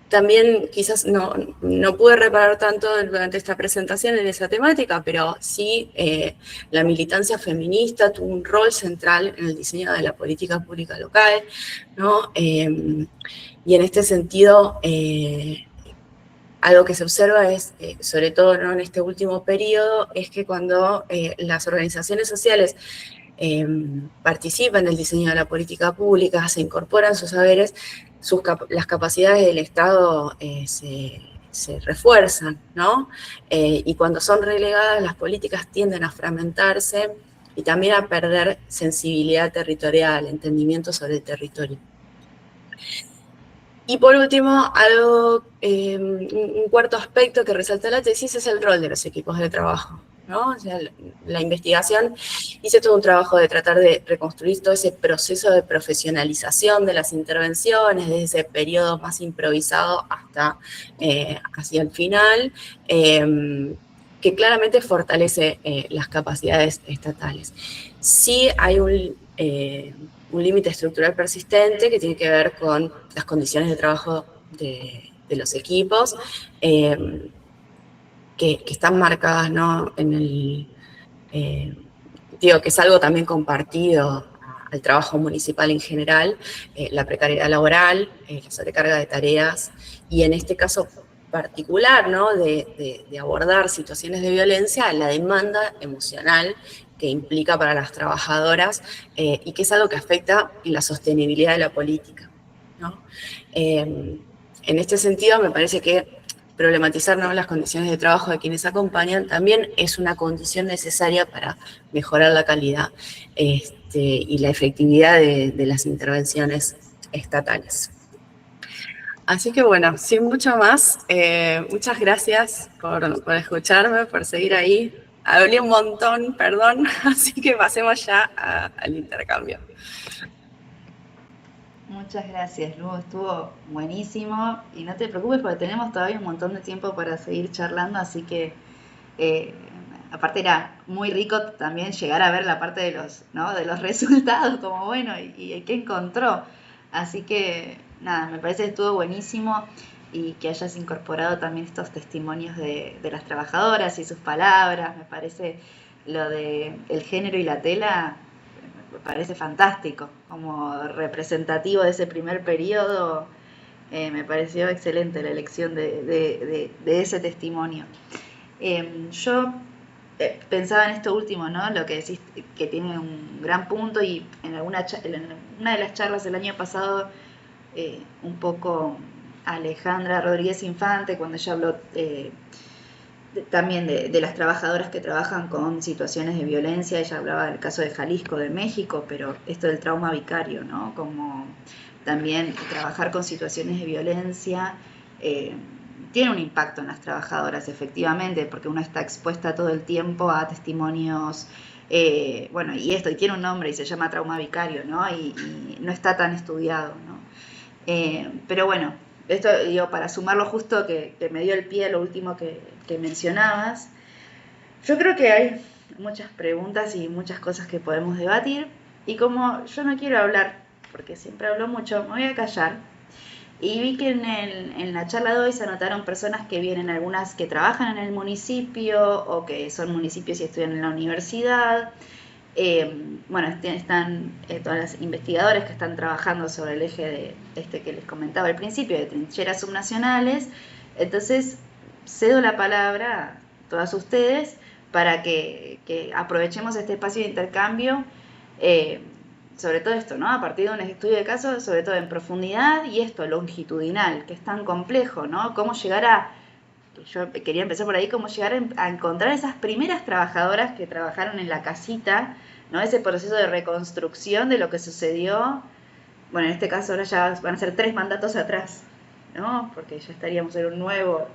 También quizás no pude reparar tanto durante esta presentación en esa temática, pero sí la militancia feminista tuvo un rol central en el diseño de la política pública local, ¿no? Y en este sentido, algo que se observa es, sobre todo, ¿no?, en este último periodo, es que cuando las organizaciones sociales participan en el diseño de la política pública, se incorporan sus saberes, las capacidades del Estado se refuerzan, ¿no? Y cuando son relegadas, las políticas tienden a fragmentarse y también a perder sensibilidad territorial, entendimiento sobre el territorio. Y por último, un cuarto aspecto que resalta la tesis es el rol de los equipos de trabajo, ¿no? O sea, la investigación hizo todo un trabajo de tratar de reconstruir todo ese proceso de profesionalización de las intervenciones, desde ese periodo más improvisado hasta hacia el final, que claramente fortalece las capacidades estatales. Sí hay un límite estructural persistente que tiene que ver con las condiciones de trabajo de los equipos, que están marcadas, ¿no?, en Digo que es algo también compartido al trabajo municipal en general, la precariedad laboral, la sobrecarga de tareas, y en este caso particular, ¿no? de abordar situaciones de violencia, la demanda emocional que implica para las trabajadoras y que es algo que afecta en la sostenibilidad de la política, ¿no? En este sentido, me parece que problematizar, ¿no?, las condiciones de trabajo de quienes acompañan también es una condición necesaria para mejorar la calidad y la efectividad de las intervenciones estatales. Así que bueno, sin mucho más, muchas gracias por escucharme, por seguir ahí. Hablé un montón, perdón, así que pasemos ya al intercambio. Muchas gracias, Lu, estuvo buenísimo y no te preocupes porque tenemos todavía un montón de tiempo para seguir charlando, así que eh, aparte era muy rico también llegar a ver la parte de los, ¿no?, de los resultados, como bueno, y qué encontró. Así que nada, me parece que estuvo buenísimo y que hayas incorporado también estos testimonios de las trabajadoras y sus palabras. Me parece lo de el género y la tela, me parece fantástico, como representativo de ese primer periodo. Me pareció excelente la elección de ese testimonio. Yo pensaba en esto último, ¿no? Lo que decís, que tiene un gran punto, y en una de las charlas del año pasado, un poco Alejandra Rodríguez Infante, cuando ella habló también de las trabajadoras que trabajan con situaciones de violencia, ella hablaba del caso de Jalisco, de México, pero esto del trauma vicario, ¿no? Como también trabajar con situaciones de violencia tiene un impacto en las trabajadoras, efectivamente, porque uno está expuesta todo el tiempo a testimonios, bueno, y tiene un nombre y se llama trauma vicario, ¿no? Y no está tan estudiado, ¿no? Pero bueno, esto digo para sumarlo justo que me dio el pie a lo último que mencionabas. Yo creo que hay muchas preguntas y muchas cosas que podemos debatir, y como yo no quiero hablar, porque siempre hablo mucho, me voy a callar. Y vi que en la charla de hoy se anotaron personas que vienen, algunas que trabajan en el municipio o que son municipios y estudian en la universidad. Bueno, están todas las investigadores que están trabajando sobre el eje de que les comentaba al principio, de trincheras subnacionales. Entonces, cedo la palabra a todas ustedes para que aprovechemos este espacio de intercambio, sobre todo esto, ¿no? A partir de un estudio de caso, sobre todo en profundidad, y esto longitudinal, que es tan complejo, ¿no? Cómo llegar a... Yo quería empezar por ahí, cómo llegar a encontrar esas primeras trabajadoras que trabajaron en la casita, ¿no? Ese proceso de reconstrucción de lo que sucedió. Bueno, en este caso ahora ya van a ser 3 mandatos atrás, ¿no? Porque ya estaríamos en un nuevo,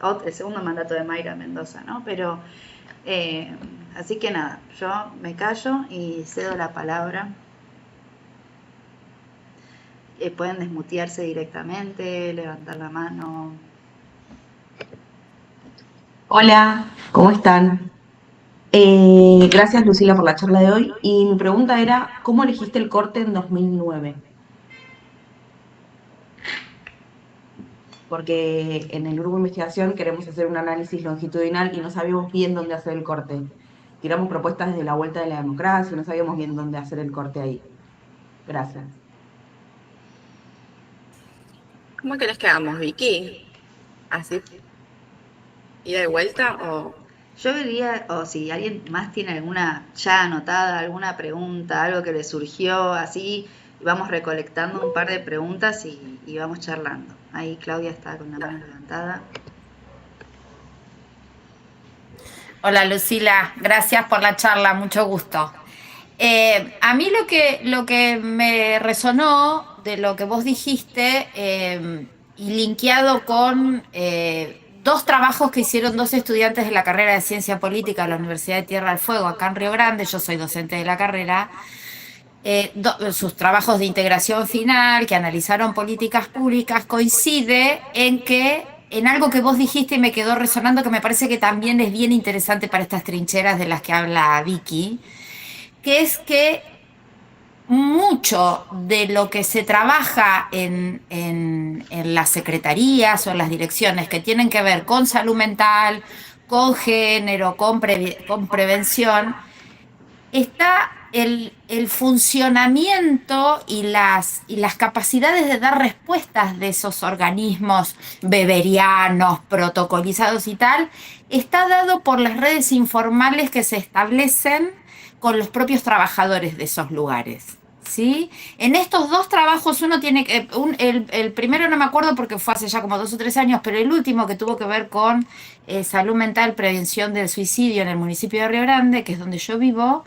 o sea, el segundo mandato de Mayra Mendoza, ¿no? Pero, así que nada, yo me callo y cedo la palabra. Pueden desmutearse directamente, levantar la mano. Hola, ¿cómo están? Gracias, Lucila, por la charla de hoy. Y mi pregunta era, ¿cómo elegiste el corte en 2009? Porque en el grupo de investigación queremos hacer un análisis longitudinal y no sabíamos bien dónde hacer el corte. Tiramos propuestas desde la vuelta de la democracia y no sabíamos bien dónde hacer el corte ahí. Gracias. ¿Cómo querés que hagamos, Vicky? ¿Así? ¿Ida y vuelta o...? Yo diría, o si alguien más tiene alguna ya anotada, alguna pregunta, algo que le surgió, así vamos recolectando un par de preguntas y vamos charlando. Ahí Claudia está con la mano levantada. Hola Lucila, gracias por la charla, mucho gusto. A mí lo que me resonó de lo que vos dijiste, y linkeado con 2 trabajos que hicieron 2 estudiantes de la carrera de Ciencia Política de la Universidad de Tierra del Fuego, acá en Río Grande, yo soy docente de la carrera, sus trabajos de integración final, que analizaron políticas públicas, coincide en algo que vos dijiste y me quedó resonando, que me parece que también es bien interesante para estas trincheras de las que habla Vicky, que es que mucho de lo que se trabaja en las secretarías o en las direcciones que tienen que ver con salud mental, con género, con prevención, está el funcionamiento y las capacidades de dar respuestas de esos organismos beberianos, protocolizados y tal, está dado por las redes informales que se establecen con los propios trabajadores de esos lugares. ¿Sí? En estos dos trabajos uno tiene que, el primero no me acuerdo porque fue hace ya como 2 o 3 años, pero el último que tuvo que ver con salud mental, prevención del suicidio en el municipio de Río Grande, que es donde yo vivo,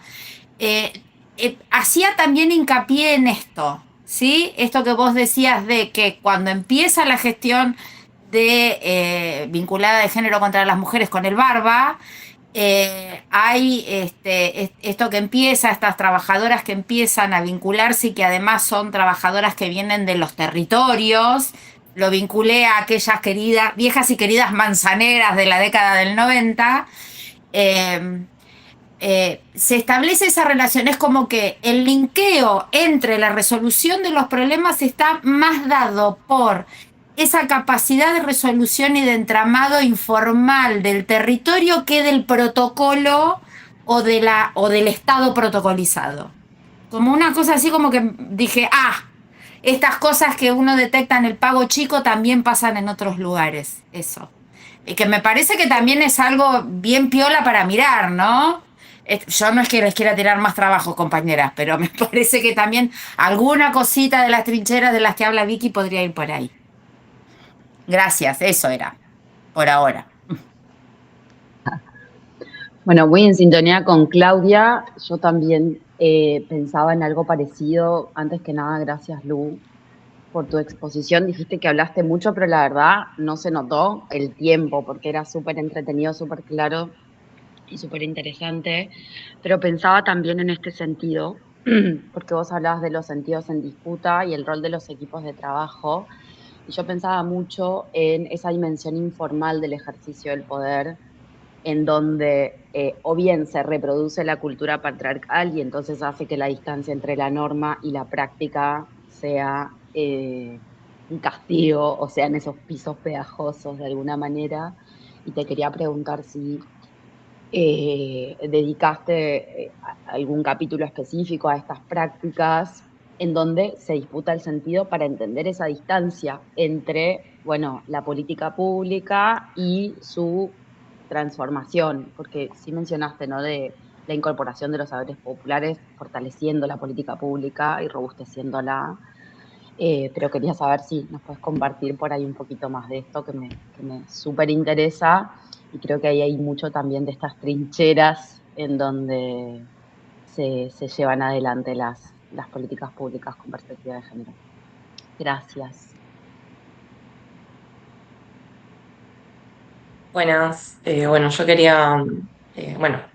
hacía también hincapié en esto, ¿sí? Esto que vos decías de que cuando empieza la gestión de vinculada de género contra las mujeres con el Barba, hay esto que empieza, estas trabajadoras que empiezan a vincularse y que además son trabajadoras que vienen de los territorios. Lo vinculé a aquellas viejas y queridas manzaneras de la década del 90. Se establece esa relación, es como que el linkeo entre la resolución de los problemas está más dado por esa capacidad de resolución y de entramado informal del territorio que del protocolo o del estado protocolizado. Como una cosa así como que dije, estas cosas que uno detecta en el pago chico también pasan en otros lugares, eso. Y que me parece que también es algo bien piola para mirar, ¿no? Yo no es que les quiera tirar más trabajo, compañeras, pero me parece que también alguna cosita de las trincheras de las que habla Vicky podría ir por ahí. Gracias, eso era, por ahora. Bueno, muy en sintonía con Claudia. Yo también pensaba en algo parecido. Antes que nada, gracias, Lu, por tu exposición. Dijiste que hablaste mucho, pero la verdad no se notó el tiempo, porque era súper entretenido, súper claro y súper interesante. Pero pensaba también en este sentido, porque vos hablabas de los sentidos en disputa y el rol de los equipos de trabajo. Y yo pensaba mucho en esa dimensión informal del ejercicio del poder, en donde o bien se reproduce la cultura patriarcal y entonces hace que la distancia entre la norma y la práctica sea un castigo, o sean esos pisos pegajosos de alguna manera. Y te quería preguntar si dedicaste algún capítulo específico a estas prácticas en donde se disputa el sentido para entender esa distancia entre, bueno, la política pública y su transformación, porque sí mencionaste, ¿no?, de la incorporación de los saberes populares, fortaleciendo la política pública y robusteciéndola, pero quería saber si nos puedes compartir por ahí un poquito más de esto que me súper interesa, y creo que ahí hay mucho también de estas trincheras en donde se llevan adelante las políticas públicas con perspectiva de género. Gracias. Buenas, bueno, yo quería,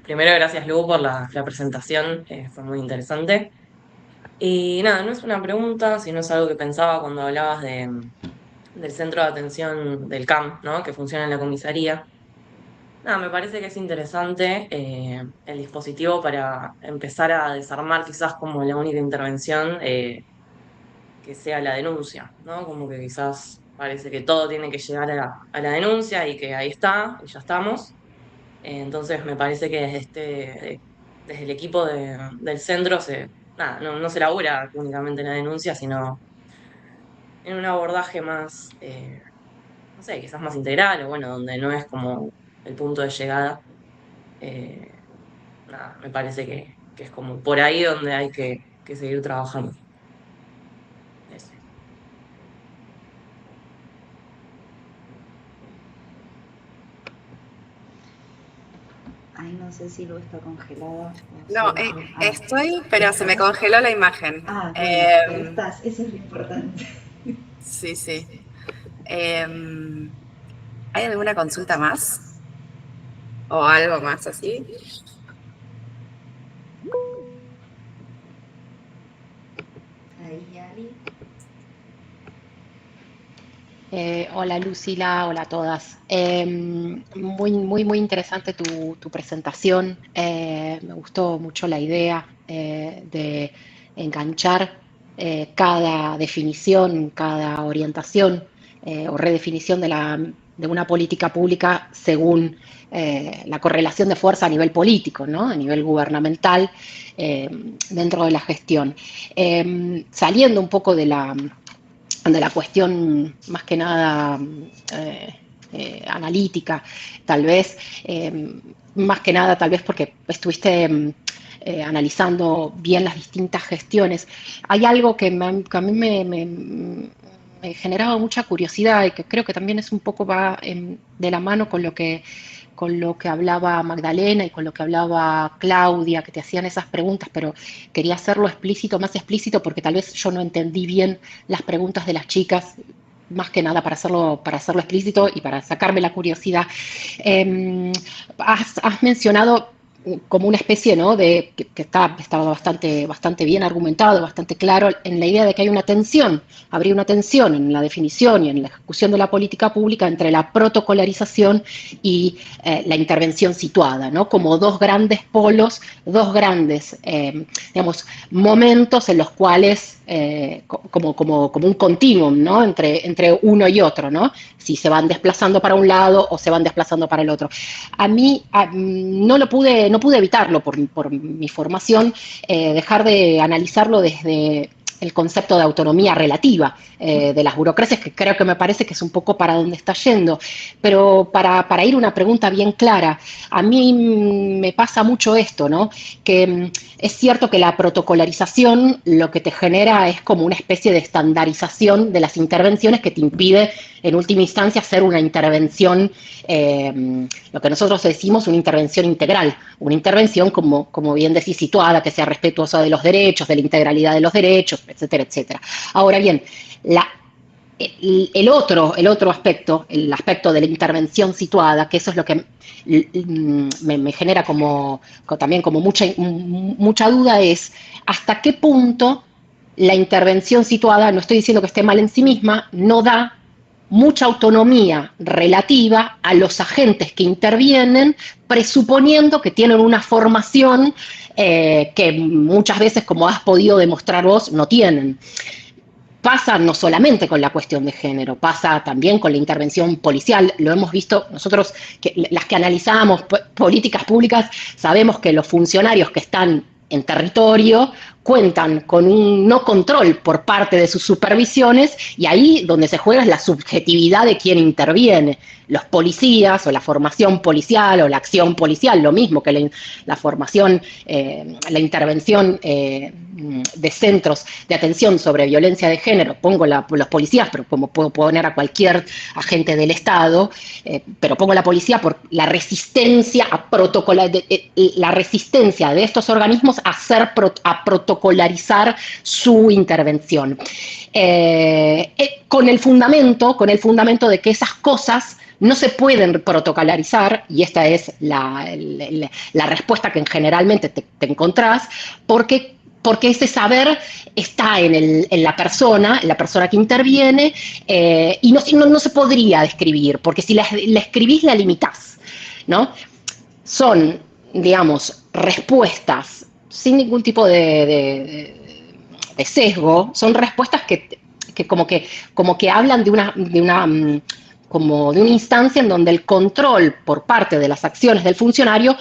primero gracias Lu por la presentación, fue muy interesante. Y nada, no es una pregunta, sino es algo que pensaba cuando hablabas del centro de atención del CAM, ¿no? Que funciona en la comisaría. Nada, me parece que es interesante el dispositivo para empezar a desarmar quizás como la única intervención que sea la denuncia, ¿no? Como que quizás parece que todo tiene que llegar a la denuncia y que ahí está, y ya estamos. Entonces me parece que desde el equipo del centro nada, no se labura únicamente en la denuncia, sino en un abordaje más, no sé, quizás más integral, o bueno, donde no es como el punto de llegada. Eh, Nada, me parece que es como por ahí donde hay que seguir trabajando. Eso. Ay, no sé si Lu está congelada. No, estoy, pero se me congeló la imagen. Bueno, pero estás, eso es lo importante. Sí, sí. ¿Hay alguna consulta más? ¿O algo más así? Ahí, Ali. Hola Lucila, hola a todas. Muy interesante tu presentación. Me gustó mucho la idea de enganchar cada definición, cada orientación o redefinición de la de una política pública según la correlación de fuerza a nivel político, ¿no? A nivel gubernamental, dentro de la gestión. Saliendo un poco de la cuestión más que nada analítica, tal vez, más que nada tal vez porque estuviste analizando bien las distintas gestiones. Hay algo que a mí me generaba mucha curiosidad y que creo que también es un poco va de la mano con lo que hablaba Magdalena y con lo que hablaba Claudia, que te hacían esas preguntas, pero quería hacerlo explícito, más explícito, porque tal vez yo no entendí bien las preguntas de las chicas, más que nada para hacerlo explícito y para sacarme la curiosidad. Has mencionado como una especie, ¿no?, de que estaba bastante bien argumentado, bastante claro, en la idea de que hay una tensión, habría una tensión en la definición y en la ejecución de la política pública entre la protocolarización y la intervención situada, ¿no?, como dos grandes polos, dos grandes, digamos, momentos en los cuales, como un continuum, ¿no?, entre uno y otro, ¿no?, si se van desplazando para un lado o se van desplazando para el otro. A mí no pude evitarlo por mi formación, dejar de analizarlo desde el concepto de autonomía relativa de las burocracias, que creo que me parece que es un poco para donde está yendo. Pero para ir a una pregunta bien clara, a mí me pasa mucho esto, ¿no?, que es cierto que la protocolarización lo que te genera es como una especie de estandarización de las intervenciones que te impide, en última instancia, hacer una intervención, lo que nosotros decimos una intervención integral, una intervención, como bien decís, situada, que sea respetuosa de los derechos, de la integralidad de los derechos, etcétera, etcétera. Ahora bien, el otro aspecto, el aspecto de la intervención situada, que eso es lo que me genera también como mucha duda, es hasta qué punto la intervención situada, no estoy diciendo que esté mal en sí misma, no da mucha autonomía relativa a los agentes que intervienen, presuponiendo que tienen una formación que muchas veces, como has podido demostrar vos, no tienen. Pasa no solamente con la cuestión de género, pasa también con la intervención policial. Lo hemos visto nosotros, las que analizamos políticas públicas, sabemos que los funcionarios que están en territorio cuentan con un no control por parte de sus supervisiones, y ahí donde se juega es la subjetividad de quien interviene. Los policías o la formación policial o la acción policial, lo mismo que la formación, la intervención de centros de atención sobre violencia de género, pongo los policías, pero como puedo poner a cualquier agente del Estado, pero pongo la policía por la resistencia a la resistencia de estos organismos a protocolarizar su intervención. Con el fundamento de que esas cosas no se pueden protocolarizar, y esta es la respuesta que generalmente te encontrás, porque ese saber está en la persona que interviene, y no se podría describir, porque si la escribís la limitás, ¿no? Son, digamos, respuestas sin ningún tipo de sesgo, son respuestas que como que hablan de una instancia en donde el control por parte de las acciones del funcionario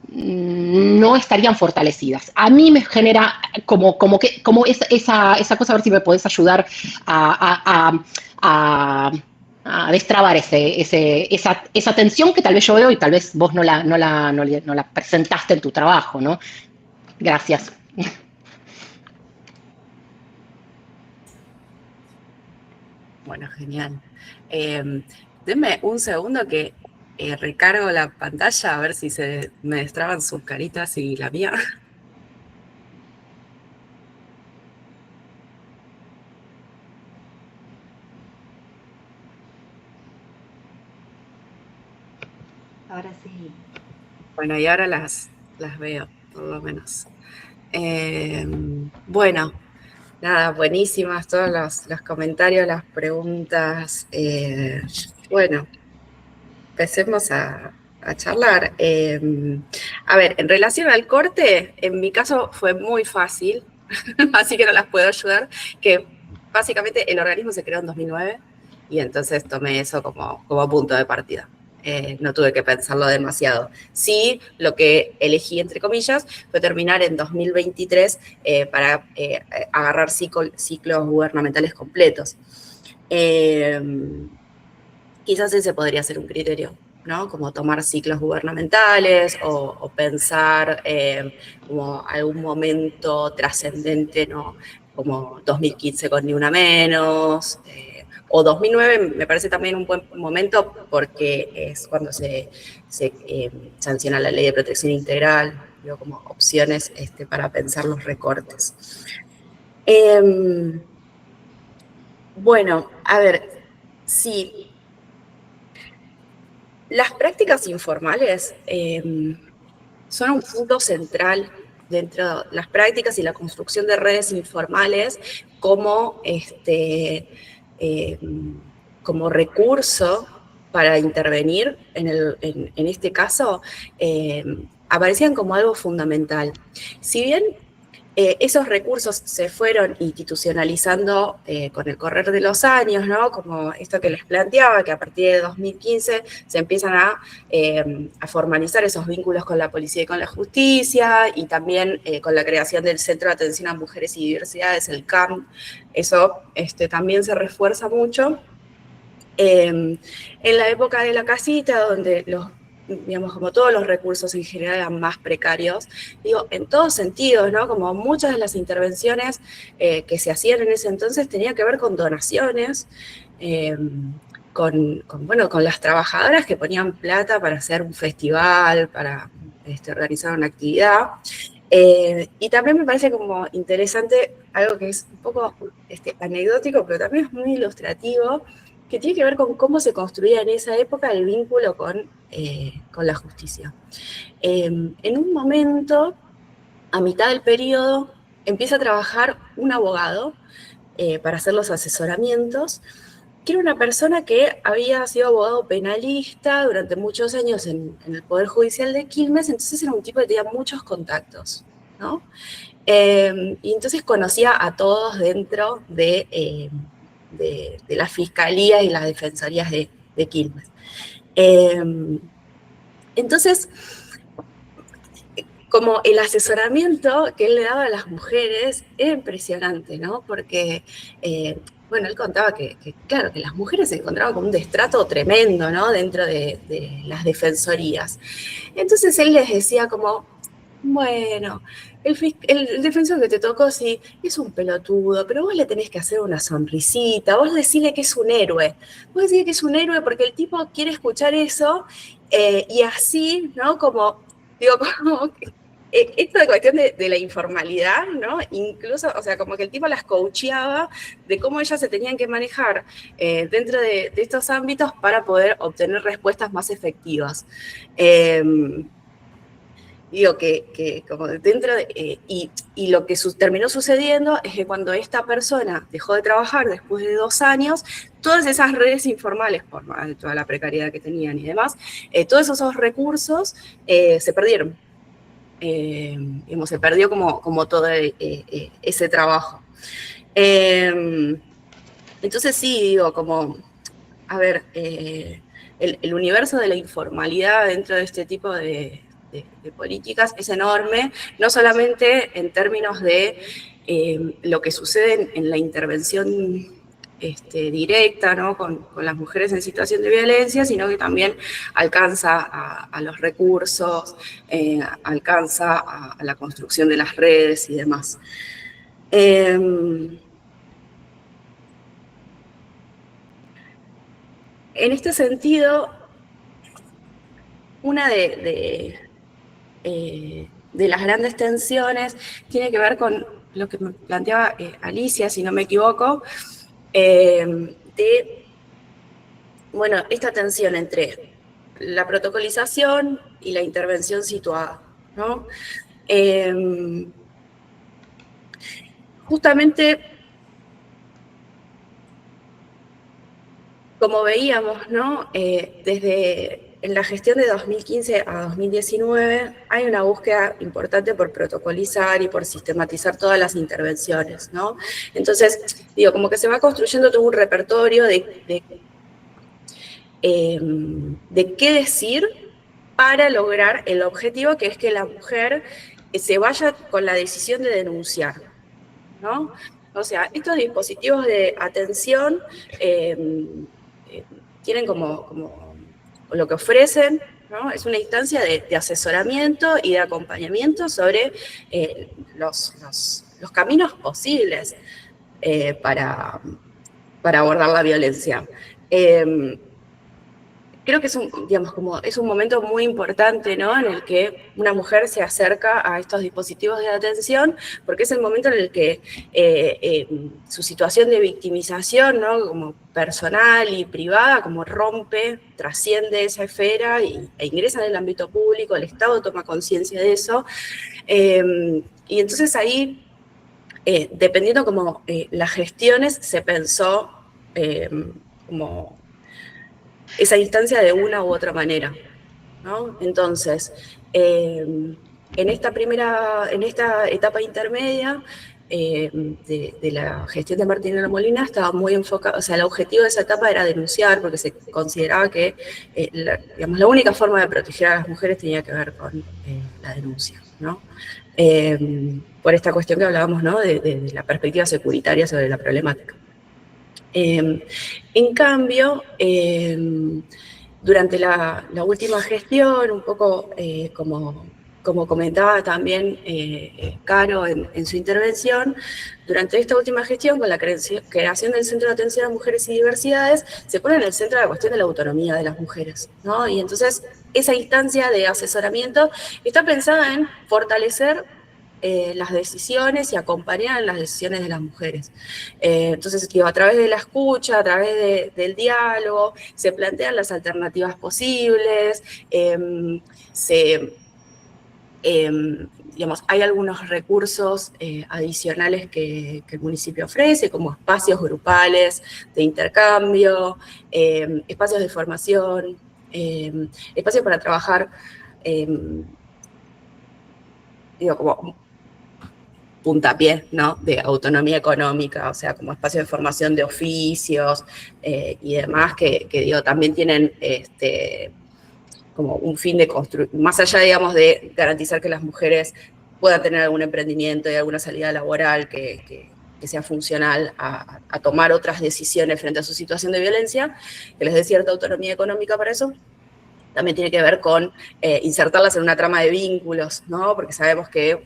no estarían fortalecidas. A mí me genera como esa cosa, a ver si me podés ayudar a destrabar esa tensión que tal vez yo veo y tal vez vos no la presentaste en tu trabajo, ¿no? Gracias. Bueno, genial. Denme un segundo que recargo la pantalla a ver si se me destraban sus caritas y la mía. Ahora sí. Bueno, y ahora las veo, por lo menos. Bueno, nada, buenísimas todos los comentarios, las preguntas. Bueno, empecemos a charlar. A ver, en relación al corte, en mi caso fue muy fácil, así que no las puedo ayudar, que básicamente el organismo se creó en 2009, y entonces tomé eso como punto de partida. No tuve que pensarlo demasiado. Sí, lo que elegí, entre comillas, fue terminar en 2023 para agarrar ciclos gubernamentales completos. Quizás ese podría ser un criterio, ¿no? Como tomar ciclos gubernamentales o pensar como algún momento trascendente, ¿no? Como 2015 con Ni Una Menos, o 2009 me parece también un buen momento porque es cuando se sanciona la Ley de Protección Integral, digo, como opciones para pensar los recortes. Bueno, a ver, sí. Las prácticas informales son un punto central dentro de las prácticas y la construcción de redes informales como, como recurso para intervenir en este caso, aparecían como algo fundamental. Si bien esos recursos se fueron institucionalizando con el correr de los años, ¿no? Como esto que les planteaba, que a partir de 2015 se empiezan a formalizar esos vínculos con la policía y con la justicia, y también con la creación del Centro de Atención a Mujeres y Diversidades, el CAM. Eso también se refuerza mucho. En la época de la casita, donde digamos, como todos los recursos en general eran más precarios, digo, en todos sentidos, ¿no? Como muchas de las intervenciones que se hacían en ese entonces tenían que ver con donaciones, con las trabajadoras que ponían plata para hacer un festival, para organizar una actividad. Y también me parece como interesante algo que es un poco anecdótico, pero también es muy ilustrativo, que tiene que ver con cómo se construía en esa época el vínculo con la justicia. En un momento, a mitad del periodo, empieza a trabajar un abogado para hacer los asesoramientos, que era una persona que había sido abogado penalista durante muchos años en el Poder Judicial de Quilmes, entonces era un tipo que tenía muchos contactos, ¿no? Y entonces conocía a todos dentro de las fiscalías y las defensorías de Quilmes. Entonces, como el asesoramiento que él le daba a las mujeres era impresionante, ¿no? Porque, él contaba que, claro, que las mujeres se encontraban con un destrato tremendo, ¿no? Dentro de las defensorías. Entonces él les decía como, bueno, el defensor que te tocó sí es un pelotudo, pero vos le tenés que hacer una sonrisita, vos decirle que es un héroe, vos decirle que es un héroe porque el tipo quiere escuchar eso, y así, ¿no? Como, digo, como esta cuestión de la informalidad, ¿no? Incluso, o sea, como que el tipo las coacheaba de cómo ellas se tenían que manejar dentro de estos ámbitos para poder obtener respuestas más efectivas. Digo que como dentro de, y lo que terminó sucediendo es que cuando esta persona dejó de trabajar después de 2 años, todas esas redes informales, por toda la precariedad que tenían y demás, todos esos recursos se perdieron. Digamos, se perdió como todo ese trabajo. Entonces sí, digo, como, a ver, el universo de la informalidad dentro de este tipo de políticas es enorme, no solamente en términos de lo que sucede en la intervención directa, ¿no? con las mujeres en situación de violencia, sino que también alcanza a los recursos, alcanza a la construcción de las redes y demás. En este sentido, una de las grandes tensiones tiene que ver con lo que me planteaba Alicia, si no me equivoco, esta tensión entre la protocolización y la intervención situada, ¿no? Justamente, como veíamos, ¿no? Desde en la gestión de 2015 a 2019 hay una búsqueda importante por protocolizar y por sistematizar todas las intervenciones, ¿no? Entonces, digo, como que se va construyendo todo un repertorio de qué decir para lograr el objetivo, que es que la mujer se vaya con la decisión de denunciar, ¿no? O sea, estos dispositivos de atención tienen como lo que ofrecen, ¿no? Es una instancia de asesoramiento y de acompañamiento sobre los caminos posibles para abordar la violencia. Creo que es un momento muy importante, ¿no? En el que una mujer se acerca a estos dispositivos de atención, porque es el momento en el que su situación de victimización, ¿no? Como personal y privada, como trasciende esa esfera e ingresa en el ámbito público, el Estado toma conciencia de eso. Y entonces ahí, dependiendo como las gestiones, se pensó como esa instancia de una u otra manera, ¿no? Entonces, en esta etapa intermedia de la gestión de Martina Molina estaba muy enfocada, o sea, el objetivo de esa etapa era denunciar, porque se consideraba que la única forma de proteger a las mujeres tenía que ver con la denuncia, ¿no? Por esta cuestión que hablábamos, ¿no? De la perspectiva securitaria sobre la problemática. En cambio, durante la última gestión, un poco como comentaba también Caro en su intervención, durante esta última gestión, con la creación del Centro de Atención a Mujeres y Diversidades, se pone en el centro la cuestión de la autonomía de las mujeres, ¿no? Y entonces esa instancia de asesoramiento está pensada en fortalecer las decisiones y acompañar las decisiones de las mujeres. Entonces, a través de la escucha, a través del diálogo, se plantean las alternativas posibles, hay algunos recursos adicionales que el municipio ofrece, como espacios grupales de intercambio, espacios de formación, espacios para trabajar, como puntapié, ¿no? De autonomía económica, o sea, como espacio de formación de oficios y demás, que también tienen como un fin de construir, más allá, digamos, de garantizar que las mujeres puedan tener algún emprendimiento y alguna salida laboral que sea funcional a tomar otras decisiones frente a su situación de violencia, que les dé cierta autonomía económica para eso. También tiene que ver con insertarlas en una trama de vínculos, ¿no? Porque sabemos que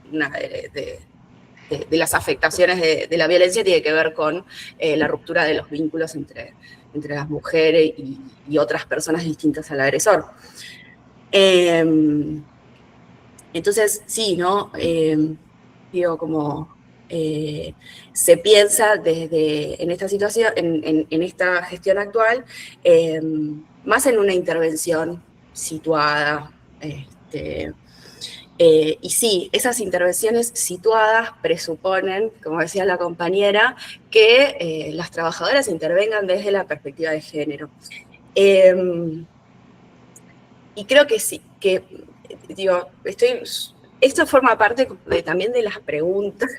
una de las afectaciones de la violencia tiene que ver con la ruptura de los vínculos entre las mujeres y otras personas distintas al agresor. Entonces, sí, ¿no? Se piensa en esta situación, en esta gestión actual, más en una intervención situada, y sí, esas intervenciones situadas presuponen, como decía la compañera, que las trabajadoras intervengan desde la perspectiva de género. Y creo que sí, esto forma parte también de las preguntas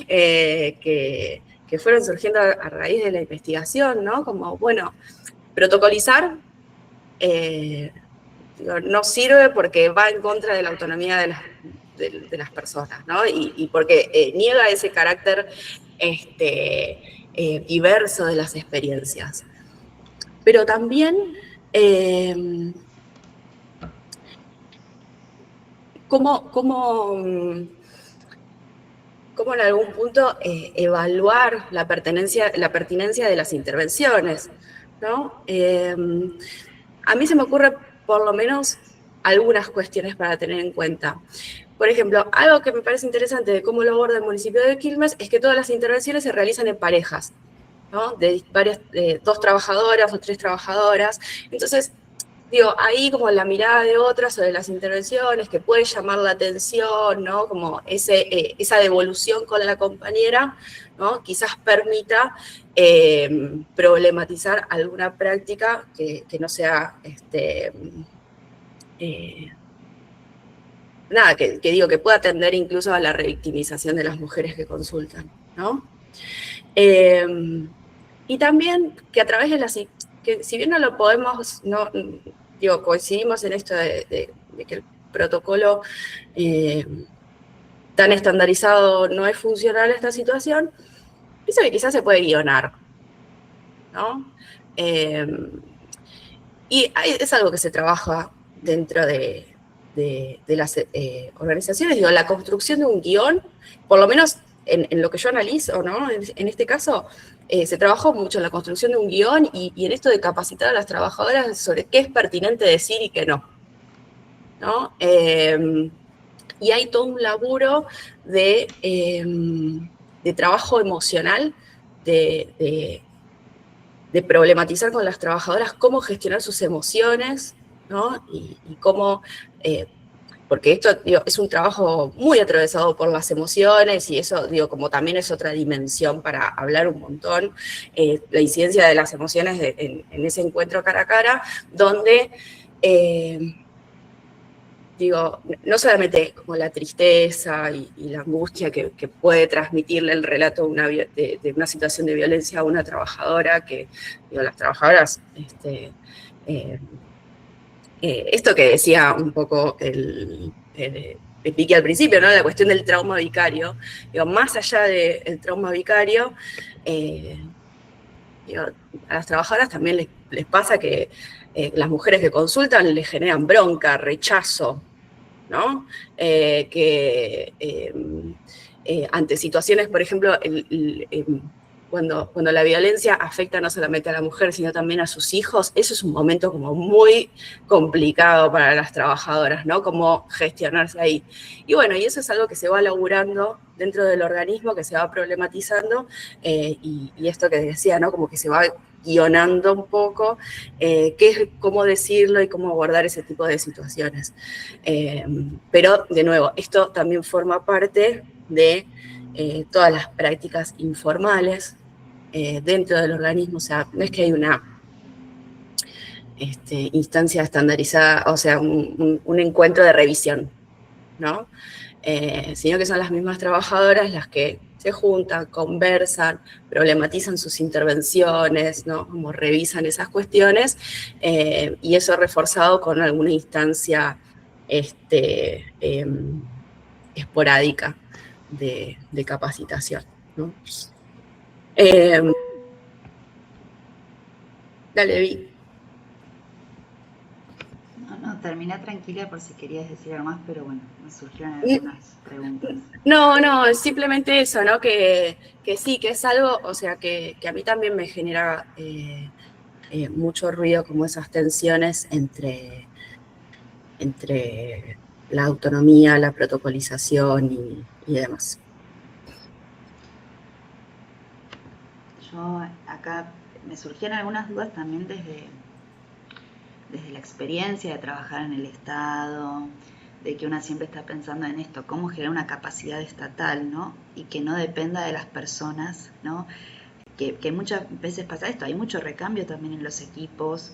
que fueron surgiendo a raíz de la investigación, ¿no? Como, bueno, protocolizar no sirve porque va en contra de la autonomía de las personas, ¿no? Y porque niega ese carácter diverso de las experiencias. Pero también cómo en algún punto evaluar la pertinencia de las intervenciones, ¿no? A mí se me ocurre por lo menos algunas cuestiones para tener en cuenta. Por ejemplo, algo que me parece interesante de cómo lo aborda el municipio de Quilmes es que todas las intervenciones se realizan en parejas, ¿no? De 2 trabajadoras o 3 trabajadoras. Entonces, digo, ahí como la mirada de otras sobre las intervenciones que puede llamar la atención, ¿no? Como esa devolución con la compañera, ¿no? Quizás permita problematizar alguna práctica que no sea, nada, que digo, que pueda tender incluso a la revictimización de las mujeres que consultan, ¿no? Y también que a través de que si bien no lo podemos, no, digo, coincidimos en esto de que el protocolo tan estandarizado no es funcional en esta situación, pienso que quizás se puede guionar, ¿no? Y es algo que se trabaja dentro de las organizaciones, digo, la construcción de un guión, por lo menos en lo que yo analizo, ¿no? En este caso, se trabajó mucho en la construcción de un guión y en esto de capacitar a las trabajadoras sobre qué es pertinente decir y qué no, ¿no? Y hay todo un laburo de trabajo emocional, de problematizar con las trabajadoras cómo gestionar sus emociones, ¿no? Y cómo, porque esto, digo, es un trabajo muy atravesado por las emociones y eso, digo, como también es otra dimensión para hablar un montón, la incidencia de las emociones en ese encuentro cara a cara, donde, digo, no solamente como la tristeza y la angustia que puede transmitirle el relato de una situación de violencia a una trabajadora, que, digo, las trabajadoras, esto que decía un poco el Piqui al principio, ¿no? La cuestión del trauma vicario, digo, más allá del trauma vicario, digo, a las trabajadoras también les pasa que las mujeres que consultan les generan bronca, rechazo, ¿no? Ante situaciones, por ejemplo, cuando la violencia afecta no solamente a la mujer, sino también a sus hijos, eso es un momento como muy complicado para las trabajadoras, ¿no? Cómo gestionarse ahí. Y bueno, y eso es algo que se va elaborando dentro del organismo, que se va problematizando, y esto que decía, ¿no? Como que se va guionando un poco cómo decirlo y cómo abordar ese tipo de situaciones. Pero, de nuevo, esto también forma parte de todas las prácticas informales dentro del organismo, o sea, no es que hay una instancia estandarizada, o sea, un encuentro de revisión, ¿no? Sino que son las mismas trabajadoras las que se juntan, conversan, problematizan sus intervenciones, ¿no? Como revisan esas cuestiones, y eso reforzado con alguna instancia esporádica de capacitación, ¿no? Dale, Vi. No, termina tranquila por si querías decir algo más, pero bueno, me surgieron algunas preguntas. No, simplemente eso, ¿no? Que sí, que es algo, o sea, que a mí también me genera mucho ruido, como esas tensiones entre la autonomía, la protocolización y demás. Yo acá me surgieron algunas dudas también desde la experiencia de trabajar en el Estado, de que una siempre está pensando en esto, cómo generar una capacidad estatal, ¿no? Y que no dependa de las personas, ¿no? Que muchas veces pasa esto, hay mucho recambio también en los equipos,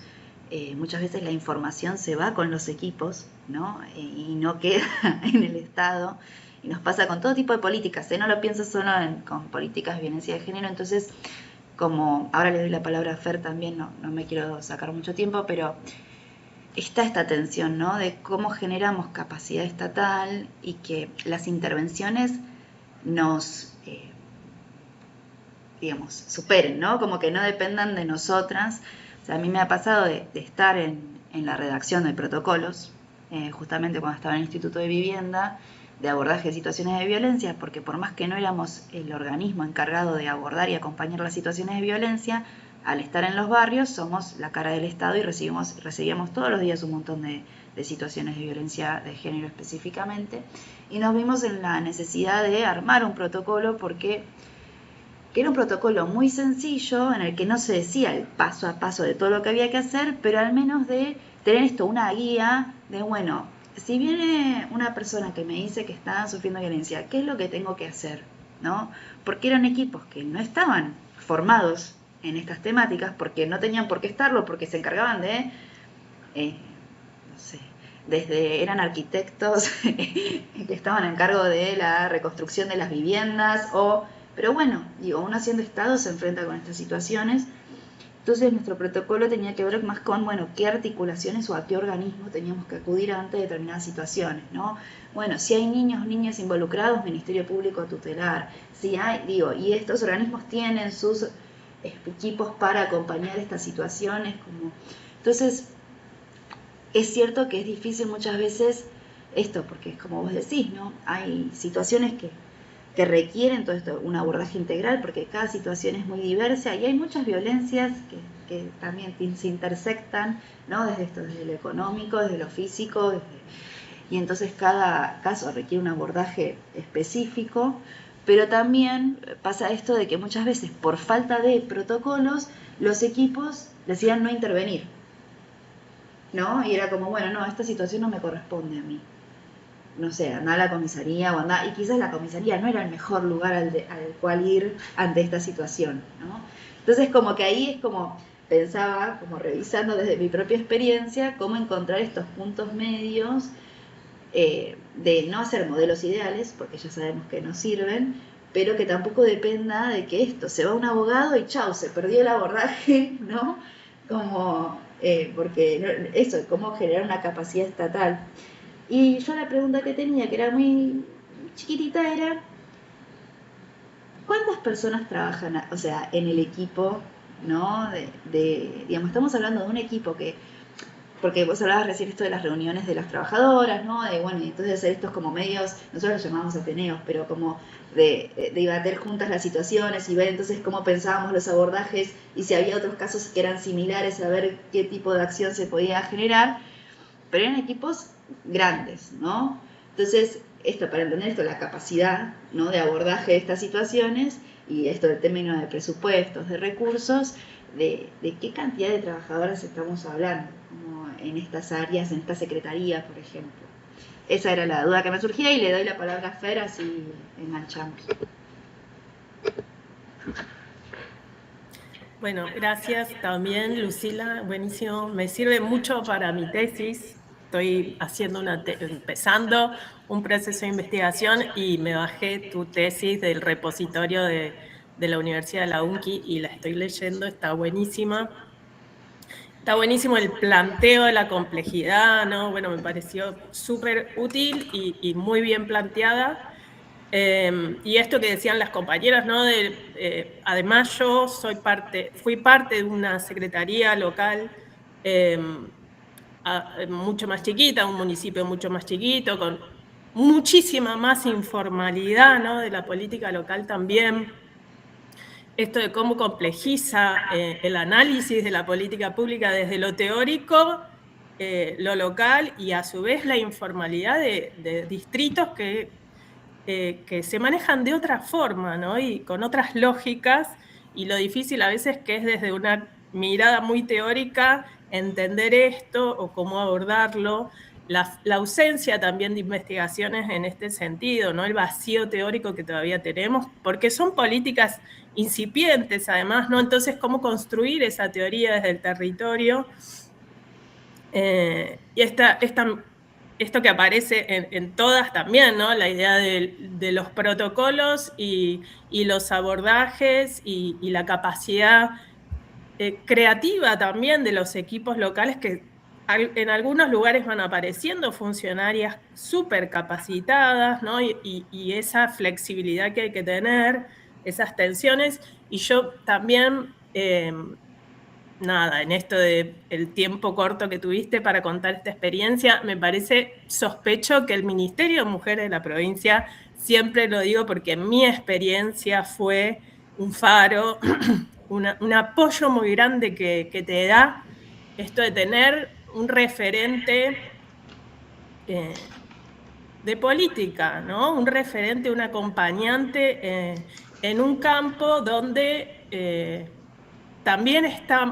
muchas veces la información se va con los equipos, ¿no? Y no queda en el Estado, y nos pasa con todo tipo de políticas, no lo pienso solo con políticas de violencia de género, entonces, como ahora le doy la palabra a Fer también, no me quiero sacar mucho tiempo, pero está esta tensión, ¿no? De cómo generamos capacidad estatal y que las intervenciones nos, digamos, superen, ¿no? Como que no dependan de nosotras. O sea, a mí me ha pasado de estar en la redacción de protocolos, justamente cuando estaba en el Instituto de Vivienda, de abordaje de situaciones de violencia, porque por más que no éramos el organismo encargado de abordar y acompañar las situaciones de violencia, al estar en los barrios somos la cara del Estado y recibíamos todos los días un montón de situaciones de violencia de género específicamente, y nos vimos en la necesidad de armar un protocolo porque era un protocolo muy sencillo en el que no se decía el paso a paso de todo lo que había que hacer, pero al menos de tener esto, una guía de, bueno, si viene una persona que me dice que está sufriendo violencia, ¿qué es lo que tengo que hacer? ¿No? Porque eran equipos que no estaban formados en estas temáticas, porque no tenían por qué estarlo, porque se encargaban de, no sé, eran arquitectos que estaban a cargo de la reconstrucción de las viviendas, pero bueno, digo, uno siendo Estado se enfrenta con estas situaciones. Entonces nuestro protocolo tenía que ver más con, bueno, qué articulaciones o a qué organismo teníamos que acudir ante determinadas situaciones, ¿no? Bueno, si hay niños o niñas involucrados, Ministerio Público Tutelar, si hay, digo, y estos organismos tienen sus equipos para acompañar estas situaciones, entonces es cierto que es difícil muchas veces esto, porque es como vos decís, ¿no? Hay situaciones que requieren todo esto, un abordaje integral, porque cada situación es muy diversa y hay muchas violencias que también se intersectan, ¿no? Desde lo económico, desde lo físico, y entonces cada caso requiere un abordaje específico, pero también pasa esto de que muchas veces por falta de protocolos los equipos decían no intervenir, ¿no? Y era como, bueno, no, esta situación no me corresponde a mí. No sé, andá a la comisaría y quizás la comisaría no era el mejor lugar al cual ir ante esta situación, ¿no? Entonces como que ahí es como pensaba, como revisando desde mi propia experiencia, cómo encontrar estos puntos medios de no hacer modelos ideales, porque ya sabemos que no sirven, pero que tampoco dependa de que se va un abogado y chau, se perdió el abordaje, ¿no? Porque eso, cómo generar una capacidad estatal. Y yo la pregunta que tenía, que era muy chiquitita, era ¿cuántas personas trabajan, o sea, en el equipo, ¿no? Digamos, estamos hablando de un equipo porque vos hablabas recién esto de las reuniones de las trabajadoras, ¿no? Bueno, entonces hacer estos como medios, nosotros los llamamos ateneos, pero como de debatir juntas las situaciones y ver entonces cómo pensábamos los abordajes y si había otros casos que eran similares, a ver qué tipo de acción se podía generar, pero eran equipos grandes, ¿no? Entonces, para entender esto, la capacidad, ¿no?, de abordaje de estas situaciones y esto del término de presupuestos, de recursos, de qué cantidad de trabajadoras estamos hablando, como en estas áreas, en esta secretaría, por ejemplo. Esa era la duda que me surgía y le doy la palabra a Fer, así enganchamos. Bueno, gracias también, Lucila, buenísimo. Me sirve mucho para mi tesis. Estoy empezando un proceso de investigación y me bajé tu tesis del repositorio de la Universidad de la UNCI y la estoy leyendo, está buenísima. Está buenísimo el planteo de la complejidad, ¿no? Bueno, me pareció súper útil y muy bien planteada. Y esto que decían las compañeras, ¿no? Además yo fui parte de una secretaría local mucho más chiquita, un municipio mucho más chiquito, con muchísima más informalidad, ¿no? De la política local también. Esto de cómo complejiza el análisis de la política pública desde lo teórico, lo local y a su vez la informalidad de distritos que se manejan de otra forma, ¿no? Y con otras lógicas, y lo difícil a veces que es desde una mirada muy teórica entender esto o cómo abordarlo, la ausencia también de investigaciones en este sentido, ¿no? El vacío teórico que todavía tenemos, porque son políticas incipientes además, ¿no? Entonces, ¿cómo construir esa teoría desde el territorio? Y esto que aparece en todas también, ¿no? La idea de los protocolos y los abordajes y la capacidad creativa también de los equipos locales que en algunos lugares van apareciendo funcionarias súper capacitadas, ¿no? Y esa flexibilidad que hay que tener, esas tensiones. Y yo también... nada, en esto del tiempo corto que tuviste para contar esta experiencia, me sospecho que el Ministerio de Mujeres de la provincia, siempre lo digo porque mi experiencia fue un faro, un apoyo muy grande que te da esto de tener un referente de política, ¿no? Un referente, un acompañante en un campo donde... también está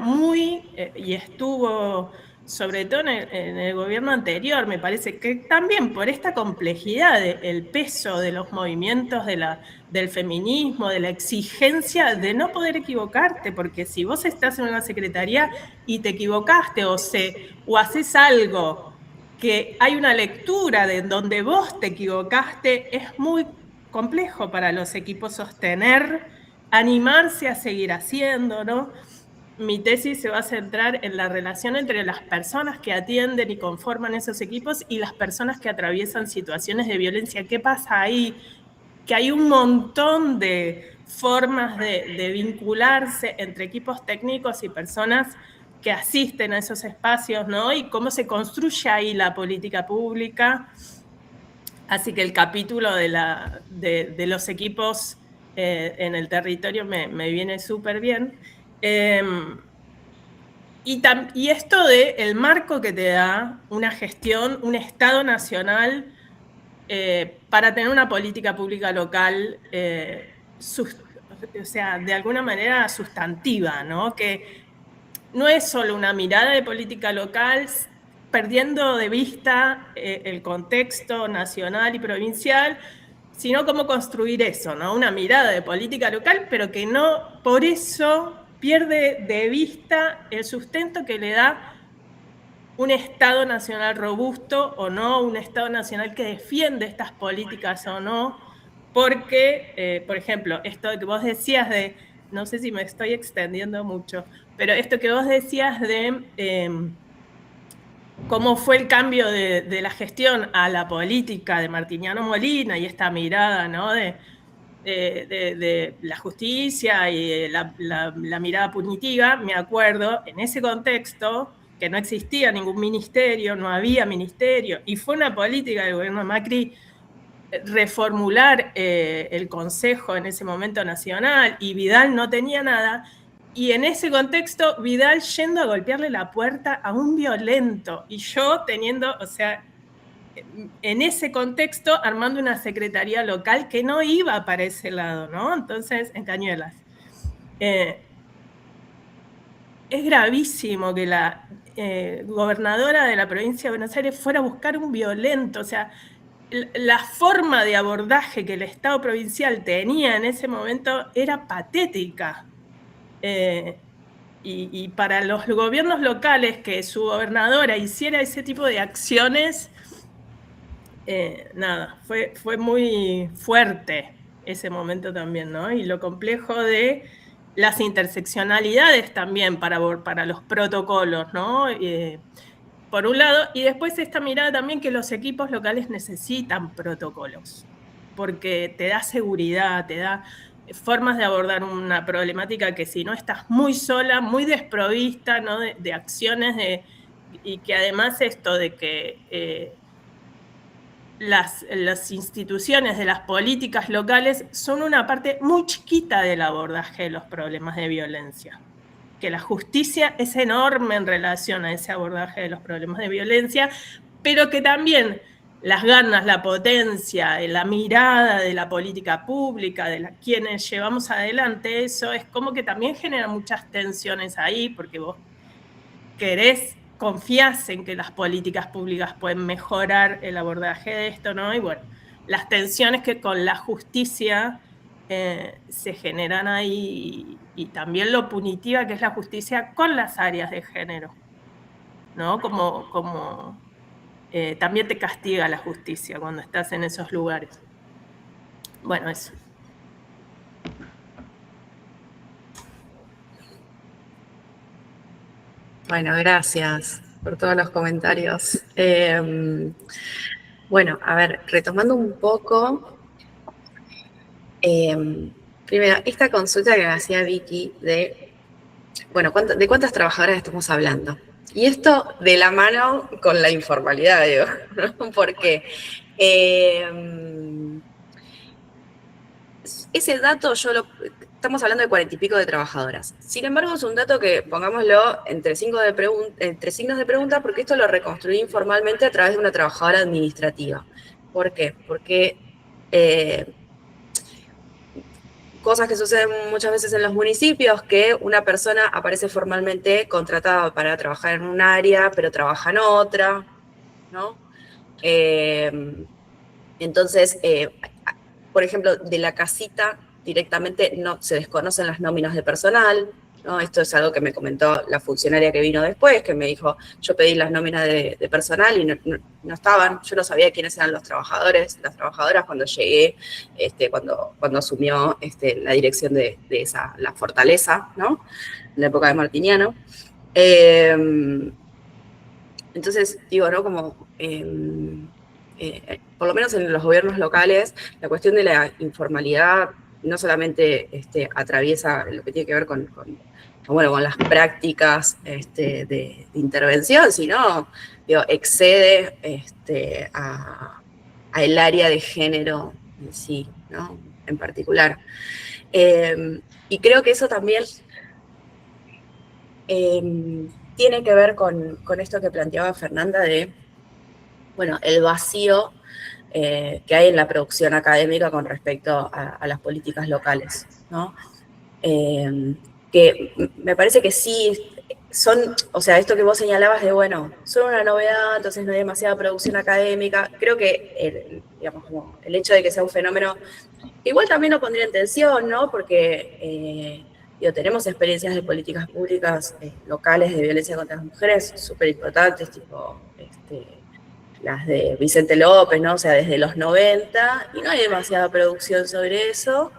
y estuvo sobre todo en el gobierno anterior, me parece que también por esta complejidad del peso de los movimientos del feminismo, de la exigencia de no poder equivocarte, porque si vos estás en una secretaría y te equivocaste o haces algo que hay una lectura de donde vos te equivocaste, es muy complejo para los equipos sostener, animarse a seguir haciendo, ¿no? Mi tesis se va a centrar en la relación entre las personas que atienden y conforman esos equipos y las personas que atraviesan situaciones de violencia. ¿Qué pasa ahí? Que hay un montón de formas de vincularse entre equipos técnicos y personas que asisten a esos espacios, ¿no? Y cómo se construye ahí la política pública. Así que el capítulo de los equipos en el territorio me viene súper bien. Y esto de el marco que te da una gestión, un Estado nacional para tener una política pública local, o sea, de alguna manera sustantiva, ¿no? Que no es solo una mirada de política local, perdiendo de vista el contexto nacional y provincial, sino cómo construir eso, ¿no? Una mirada de política local, pero que no por eso pierde de vista el sustento que le da un Estado nacional robusto o no, un Estado nacional que defiende estas políticas o no, porque, por ejemplo, esto que vos decías de, no sé si me estoy extendiendo mucho, pero esto que vos decías de cómo fue el cambio de la gestión a la política de Martiniano Molina y esta mirada, ¿no? de la justicia y la mirada punitiva, me acuerdo, en ese contexto, que no existía ningún ministerio, no había ministerio, y fue una política del gobierno de Macri reformular el Consejo en ese momento nacional, y Vidal no tenía nada, y en ese contexto Vidal yendo a golpearle la puerta a un violento, y yo teniendo, o sea, en ese contexto armando una secretaría local que no iba para ese lado, ¿no? Entonces, en Cañuelas. Es gravísimo que la gobernadora de la provincia de Buenos Aires fuera a buscar un violento, o sea, la forma de abordaje que el Estado provincial tenía en ese momento era patética. Y para los gobiernos locales que su gobernadora hiciera ese tipo de acciones, nada, fue muy fuerte ese momento también, ¿no? Y lo complejo de las interseccionalidades también para los protocolos, ¿no? Por un lado, y después esta mirada también que los equipos locales necesitan protocolos, porque te da seguridad, te da formas de abordar una problemática que si no estás muy sola, muy desprovista, ¿no? de acciones, y que además esto de que las instituciones de las políticas locales son una parte muy chiquita del abordaje de los problemas de violencia. Que la justicia es enorme en relación a ese abordaje de los problemas de violencia, pero que también las ganas, la potencia, la mirada de la política pública, de quienes llevamos adelante eso, es como que también genera muchas tensiones ahí, porque vos confías en que las políticas públicas pueden mejorar el abordaje de esto, ¿no? Y bueno, las tensiones que con la justicia se generan ahí, y también lo punitiva que es la justicia con las áreas de género, ¿no? Como también te castiga la justicia cuando estás en esos lugares. Bueno, eso. Bueno, gracias por todos los comentarios. Bueno, a ver, retomando un poco, primero, esta consulta que me hacía Vicky de, bueno, ¿de cuántas trabajadoras estamos hablando? Y esto de la mano con la informalidad, digo, ¿no? Porque ese dato estamos hablando de 40 y pico de trabajadoras. Sin embargo, es un dato que, pongámoslo, entre signos de pregunta, porque esto lo reconstruí informalmente a través de una trabajadora administrativa. ¿Por qué? Porque cosas que suceden muchas veces en los municipios, que una persona aparece formalmente contratada para trabajar en un área, pero trabaja en otra, ¿no? Entonces, por ejemplo, de la casita directamente no se desconocen las nóminas de personal, ¿no? Esto es algo que me comentó la funcionaria que vino después, que me dijo, yo pedí las nóminas de personal y no estaban, yo no sabía quiénes eran los trabajadores, las trabajadoras cuando llegué, cuando asumió la dirección de la Fortaleza, ¿no? En la época de Martiniano. Entonces, digo, ¿no? Como, por lo menos en los gobiernos locales, la cuestión de la informalidad no solamente atraviesa lo que tiene que ver con las prácticas de intervención, sino, digo, excede a el área de género en sí, ¿no? En particular. Y creo que eso también tiene que ver con esto que planteaba Fernanda de, bueno, el vacío que hay en la producción académica con respecto a las políticas locales, ¿no? Que me parece que sí son, o sea, esto que vos señalabas de, bueno, son una novedad, entonces no hay demasiada producción académica. Creo que, digamos, como el hecho de que sea un fenómeno, igual también lo pondría en tensión, ¿no? Porque, tenemos experiencias de políticas públicas locales de violencia contra las mujeres súper importantes, tipo, las de Vicente López, ¿no? O sea, desde los 90, y no hay demasiada producción sobre eso.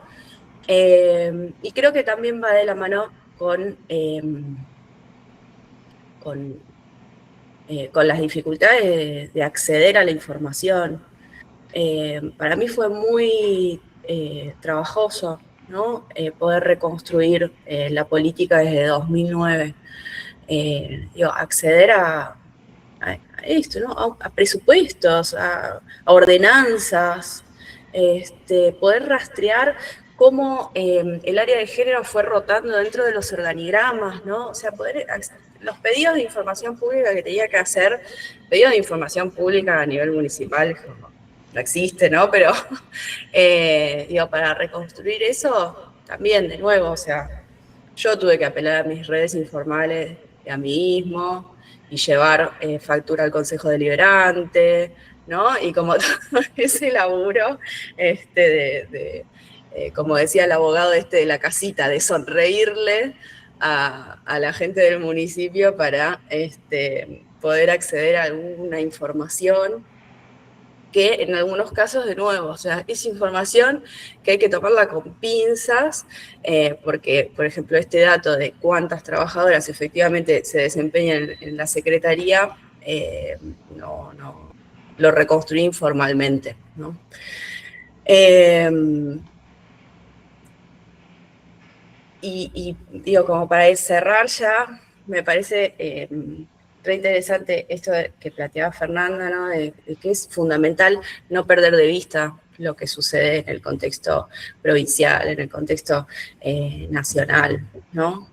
Y creo que también va de la mano con las dificultades de acceder a la información. Para mí fue muy trabajoso, ¿no? Poder reconstruir la política desde 2009. Acceder a esto, ¿no? A presupuestos, a ordenanzas, poder rastrear cómo el área de género fue rotando dentro de los organigramas, ¿no? O sea, los pedidos de información pública que tenía que hacer, pedidos de información pública a nivel municipal, no existe, ¿no? Pero, para reconstruir eso, también, de nuevo, o sea, yo tuve que apelar a mis redes informales de a mí mismo y llevar factura al Consejo Deliberante, ¿no? Y como todo ese laburo como decía el abogado de la casita, de sonreírle a la gente del municipio para poder acceder a alguna información que en algunos casos, de nuevo, o sea, es información que hay que tomarla con pinzas, porque, por ejemplo, este dato de cuántas trabajadoras efectivamente se desempeñan en la Secretaría, no lo reconstruí informalmente, ¿no? Y digo, como para cerrar ya, me parece re interesante esto que planteaba Fernanda, ¿no? De que es fundamental no perder de vista lo que sucede en el contexto provincial, en el contexto nacional, ¿no?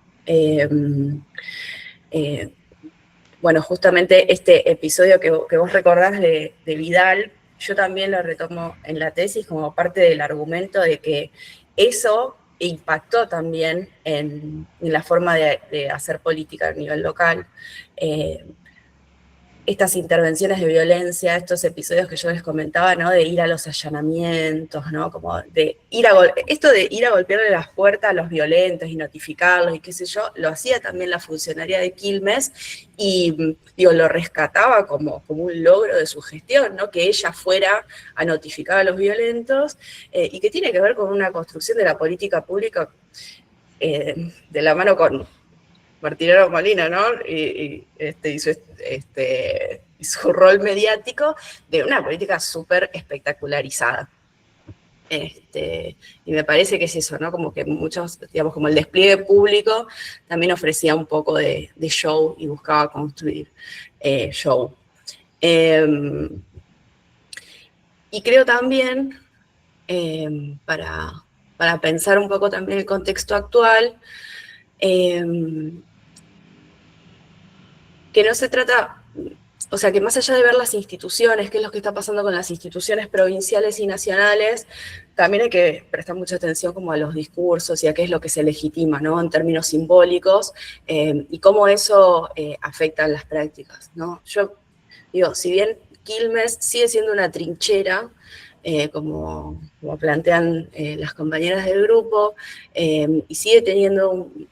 Bueno, justamente este episodio que vos recordás de Vidal, yo también lo retomo en la tesis como parte del argumento de que eso impactó también en la forma de hacer política a nivel local. Estas intervenciones de violencia, estos episodios que yo les comentaba, ¿no? De ir a los allanamientos, ¿no? Como de esto de ir a golpearle las puertas a los violentos y notificarlos y qué sé yo, lo hacía también la funcionaria de Quilmes y, lo rescataba como un logro de su gestión, ¿no? Que ella fuera a notificar a los violentos y que tiene que ver con una construcción de la política pública de la mano con Martinero Molina, ¿no? Y su rol mediático de una política súper espectacularizada. Y me parece que es eso, ¿no? Como que muchos, digamos, como el despliegue público también ofrecía un poco de show y buscaba construir show. Y creo también, para pensar un poco también el contexto actual, que no se trata, o sea, que más allá de ver las instituciones, qué es lo que está pasando con las instituciones provinciales y nacionales, también hay que prestar mucha atención como a los discursos y a qué es lo que se legitima, ¿no? En términos simbólicos, y cómo eso afecta las prácticas, ¿no? Yo digo, si bien Quilmes sigue siendo una trinchera, como plantean las compañeras del grupo, y sigue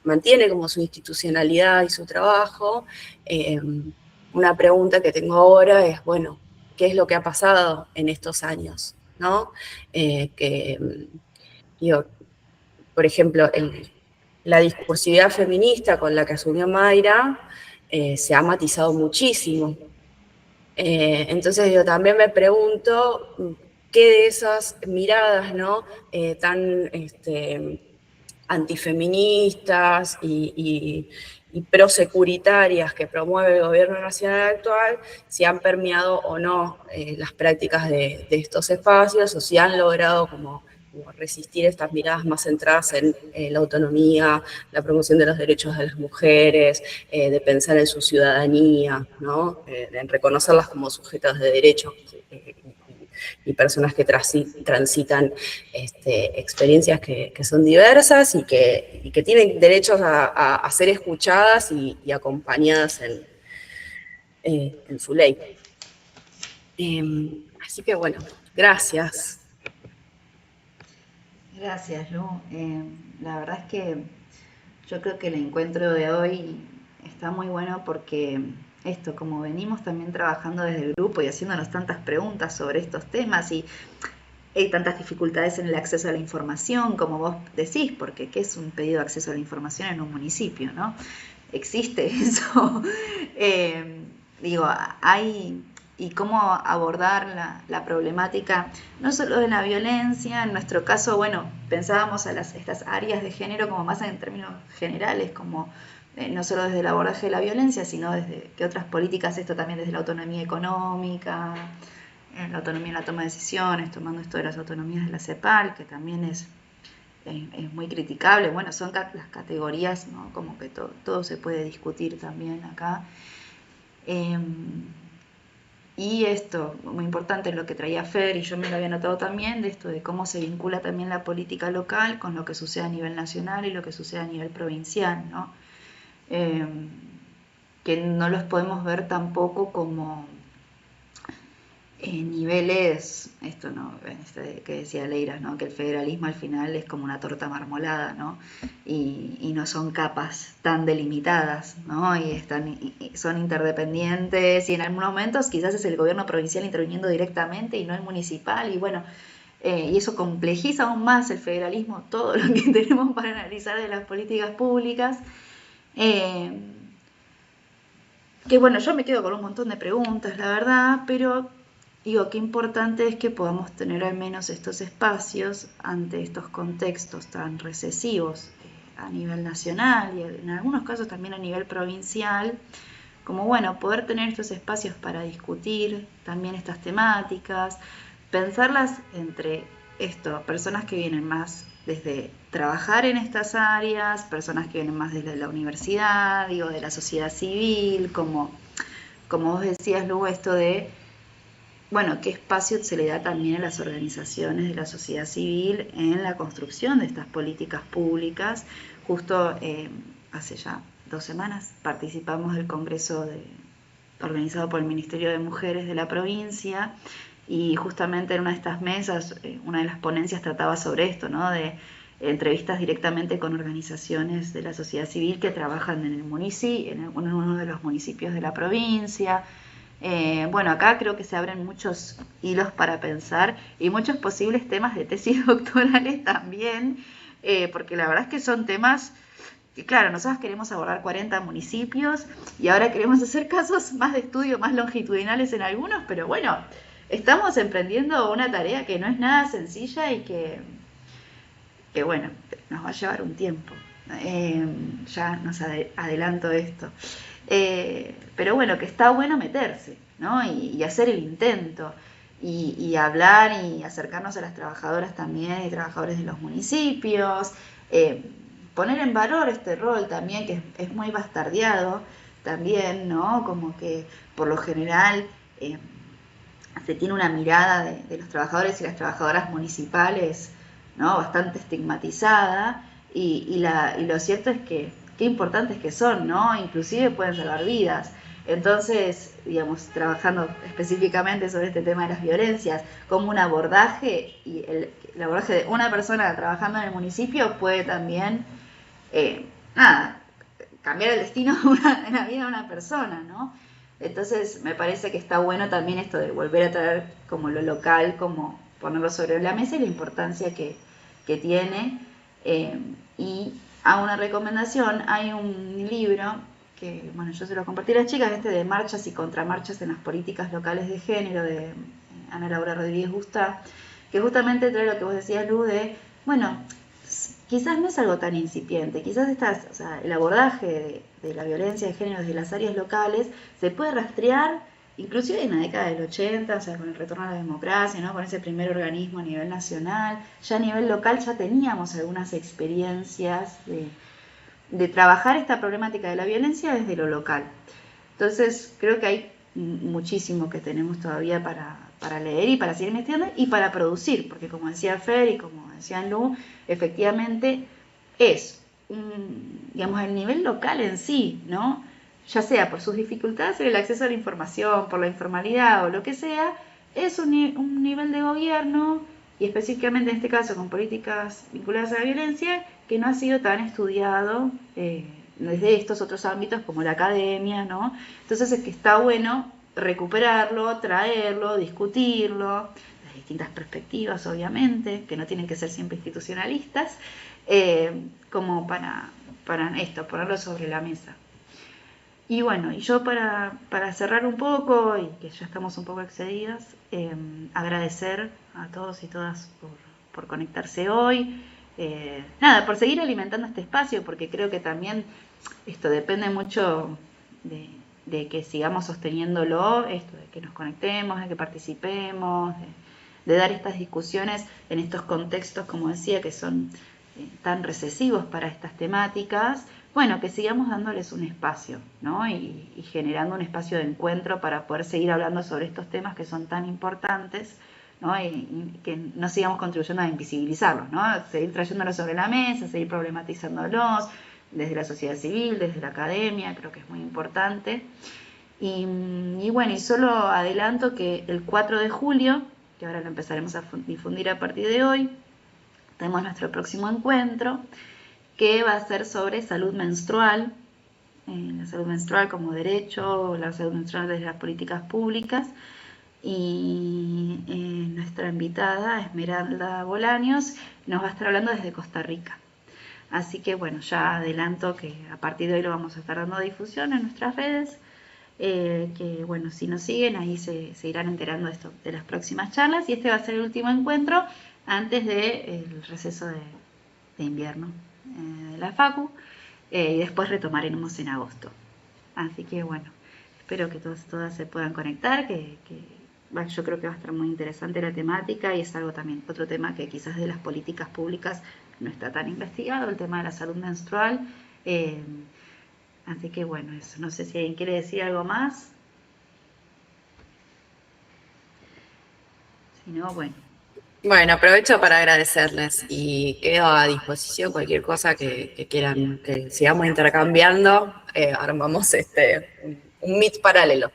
mantiene como su institucionalidad y su trabajo, una pregunta que tengo ahora es, bueno, ¿qué es lo que ha pasado en estos años? ¿No? Digo, por ejemplo, la discursividad feminista con la que asumió Mayra se ha matizado muchísimo. Entonces yo también me pregunto qué de esas miradas, ¿no? Tan antifeministas y prosecuritarias que promueve el gobierno nacional actual, si han permeado o no las prácticas de estos espacios, o si han logrado como resistir estas miradas más centradas en la autonomía, la promoción de los derechos de las mujeres, de pensar en su ciudadanía, ¿no? En reconocerlas como sujetas de derechos y personas que transitan experiencias que son diversas y que tienen derechos a ser escuchadas y acompañadas en su ley. Así que bueno, gracias. Gracias, Lu. La verdad es que yo creo que el encuentro de hoy está muy bueno porque esto, como venimos también trabajando desde el grupo y haciéndonos tantas preguntas sobre estos temas y hay tantas dificultades en el acceso a la información, como vos decís, porque ¿qué es un pedido de acceso a la información en un municipio, no? ¿Existe eso? Digo, hay... y cómo abordar la problemática, no solo de la violencia, en nuestro caso, bueno, pensábamos a estas áreas de género como más en términos generales, como no solo desde el abordaje de la violencia, sino desde que otras políticas, esto también desde la autonomía económica, la autonomía en la toma de decisiones, tomando esto de las autonomías de la CEPAL, que también es muy criticable. Bueno, son las categorías, ¿no? Como que todo se puede discutir también acá. Y esto, muy importante, lo que traía Fer, y yo me lo había notado también, de esto de cómo se vincula también la política local con lo que sucede a nivel nacional y lo que sucede a nivel provincial, ¿no? Que no los podemos ver tampoco como niveles, esto no, que decía Leiras, ¿no? Que el federalismo al final es como una torta marmolada, ¿no? Y no son capas tan delimitadas, ¿no? Y son interdependientes y en algunos momentos quizás es el gobierno provincial interviniendo directamente y no el municipal y bueno, y eso complejiza aún más el federalismo, todo lo que tenemos para analizar de las políticas públicas. Que bueno, yo me quedo con un montón de preguntas, la verdad, pero digo, qué importante es que podamos tener al menos estos espacios ante estos contextos tan recesivos a nivel nacional y en algunos casos también a nivel provincial, como bueno, poder tener estos espacios para discutir también estas temáticas, pensarlas entre personas que vienen más desde trabajar en estas áreas, personas que vienen más desde la universidad, digo, de la sociedad civil, como vos decías, Lu, esto de, bueno, qué espacio se le da también a las organizaciones de la sociedad civil en la construcción de estas políticas públicas. Justo hace ya 2 semanas participamos del congreso organizado por el Ministerio de Mujeres de la provincia y justamente en una de estas mesas, una de las ponencias trataba sobre esto, ¿no? De entrevistas directamente con organizaciones de la sociedad civil que trabajan en el municipio, en uno de los municipios de la provincia. Bueno, acá creo que se abren muchos hilos para pensar y muchos posibles temas de tesis doctorales también, porque la verdad es que son temas que, claro, nosotros queremos abordar 40 municipios y ahora queremos hacer casos más de estudio, más longitudinales en algunos, pero bueno, estamos emprendiendo una tarea que no es nada sencilla y que bueno, nos va a llevar un tiempo. Ya nos adelanto esto. Pero bueno, que está bueno meterse, ¿no? Y hacer el intento. Y hablar y acercarnos a las trabajadoras también y trabajadores de los municipios. Poner en valor este rol también, que es muy bastardeado también, ¿no? Como que por lo general se tiene una mirada de los trabajadores y las trabajadoras municipales, ¿no?, bastante estigmatizada, y lo cierto es que qué importantes que son, ¿no? Inclusive pueden salvar vidas. Entonces, digamos, trabajando específicamente sobre este tema de las violencias, como un abordaje, y el abordaje de una persona trabajando en el municipio puede también, cambiar el destino en la vida de una persona, ¿no? Entonces, me parece que está bueno también esto de volver a traer como lo local, como ponerlo sobre la mesa y la importancia que tiene. Y hago una recomendación, hay un libro que, bueno, yo se lo compartí a las chicas, de marchas y contramarchas en las políticas locales de género, de Ana Laura Rodríguez Gustá, que justamente trae lo que vos decías, Lu, de, bueno, quizás no es algo tan incipiente, quizás el abordaje de la violencia de género desde las áreas locales se puede rastrear inclusive en la década del 80, o sea, con el retorno a la democracia, ¿no?, con ese primer organismo a nivel nacional. Ya a nivel local ya teníamos algunas experiencias de trabajar esta problemática de la violencia desde lo local. Entonces, creo que hay muchísimo que tenemos todavía para leer y para seguir investigando y para producir, porque como decía Fer y como decía Lu, efectivamente es, digamos, el nivel local en sí, ¿no?, ya sea por sus dificultades en el acceso a la información, por la informalidad o lo que sea, es un nivel de gobierno, y específicamente en este caso con políticas vinculadas a la violencia, que no ha sido tan estudiado desde estos otros ámbitos como la academia, ¿no? Entonces es que está bueno recuperarlo, traerlo, discutirlo, desde distintas perspectivas, obviamente, que no tienen que ser siempre institucionalistas, como para esto, ponerlo sobre la mesa. Y bueno, y yo para cerrar un poco, y que ya estamos un poco excedidas, agradecer a todos y todas por conectarse hoy, por seguir alimentando este espacio, porque creo que también esto depende mucho de que sigamos sosteniéndolo, esto de que nos conectemos, de que participemos, de dar estas discusiones en estos contextos, como decía, que son tan recesivos para estas temáticas. Bueno, que sigamos dándoles un espacio, ¿no?, y generando un espacio de encuentro para poder seguir hablando sobre estos temas que son tan importantes, ¿no?, y que no sigamos contribuyendo a invisibilizarlos, ¿no?, seguir trayéndolos sobre la mesa, seguir problematizándolos desde la sociedad civil, desde la academia, creo que es muy importante. Y bueno, y solo adelanto que el 4 de julio, que ahora lo empezaremos a difundir a partir de hoy, tenemos nuestro próximo encuentro, que va a ser sobre salud menstrual, la salud menstrual como derecho, la salud menstrual desde las políticas públicas, y nuestra invitada, Esmeralda Bolaños, nos va a estar hablando desde Costa Rica. Así que bueno, ya adelanto que a partir de hoy lo vamos a estar dando difusión en nuestras redes, que bueno, si nos siguen ahí se irán enterando de las próximas charlas, y este va a ser el último encuentro antes del receso de invierno de la Facu, y después retomaremos en agosto. Así que bueno, espero que todas se puedan conectar, yo creo que va a estar muy interesante la temática, y es algo también, otro tema que quizás de las políticas públicas no está tan investigado, el tema de la salud menstrual. Así que bueno, eso, no sé si alguien quiere decir algo más. Si no, bueno. Bueno, aprovecho para agradecerles y quedo a disposición cualquier cosa que quieran que sigamos intercambiando. Armamos un meet paralelo.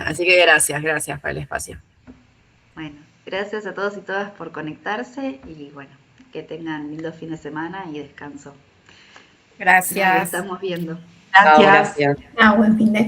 Así que gracias por el espacio. Bueno, gracias a todos y todas por conectarse, y bueno, que tengan lindo fin de semana y descanso. Gracias. Nos estamos viendo. Gracias. Buen fin de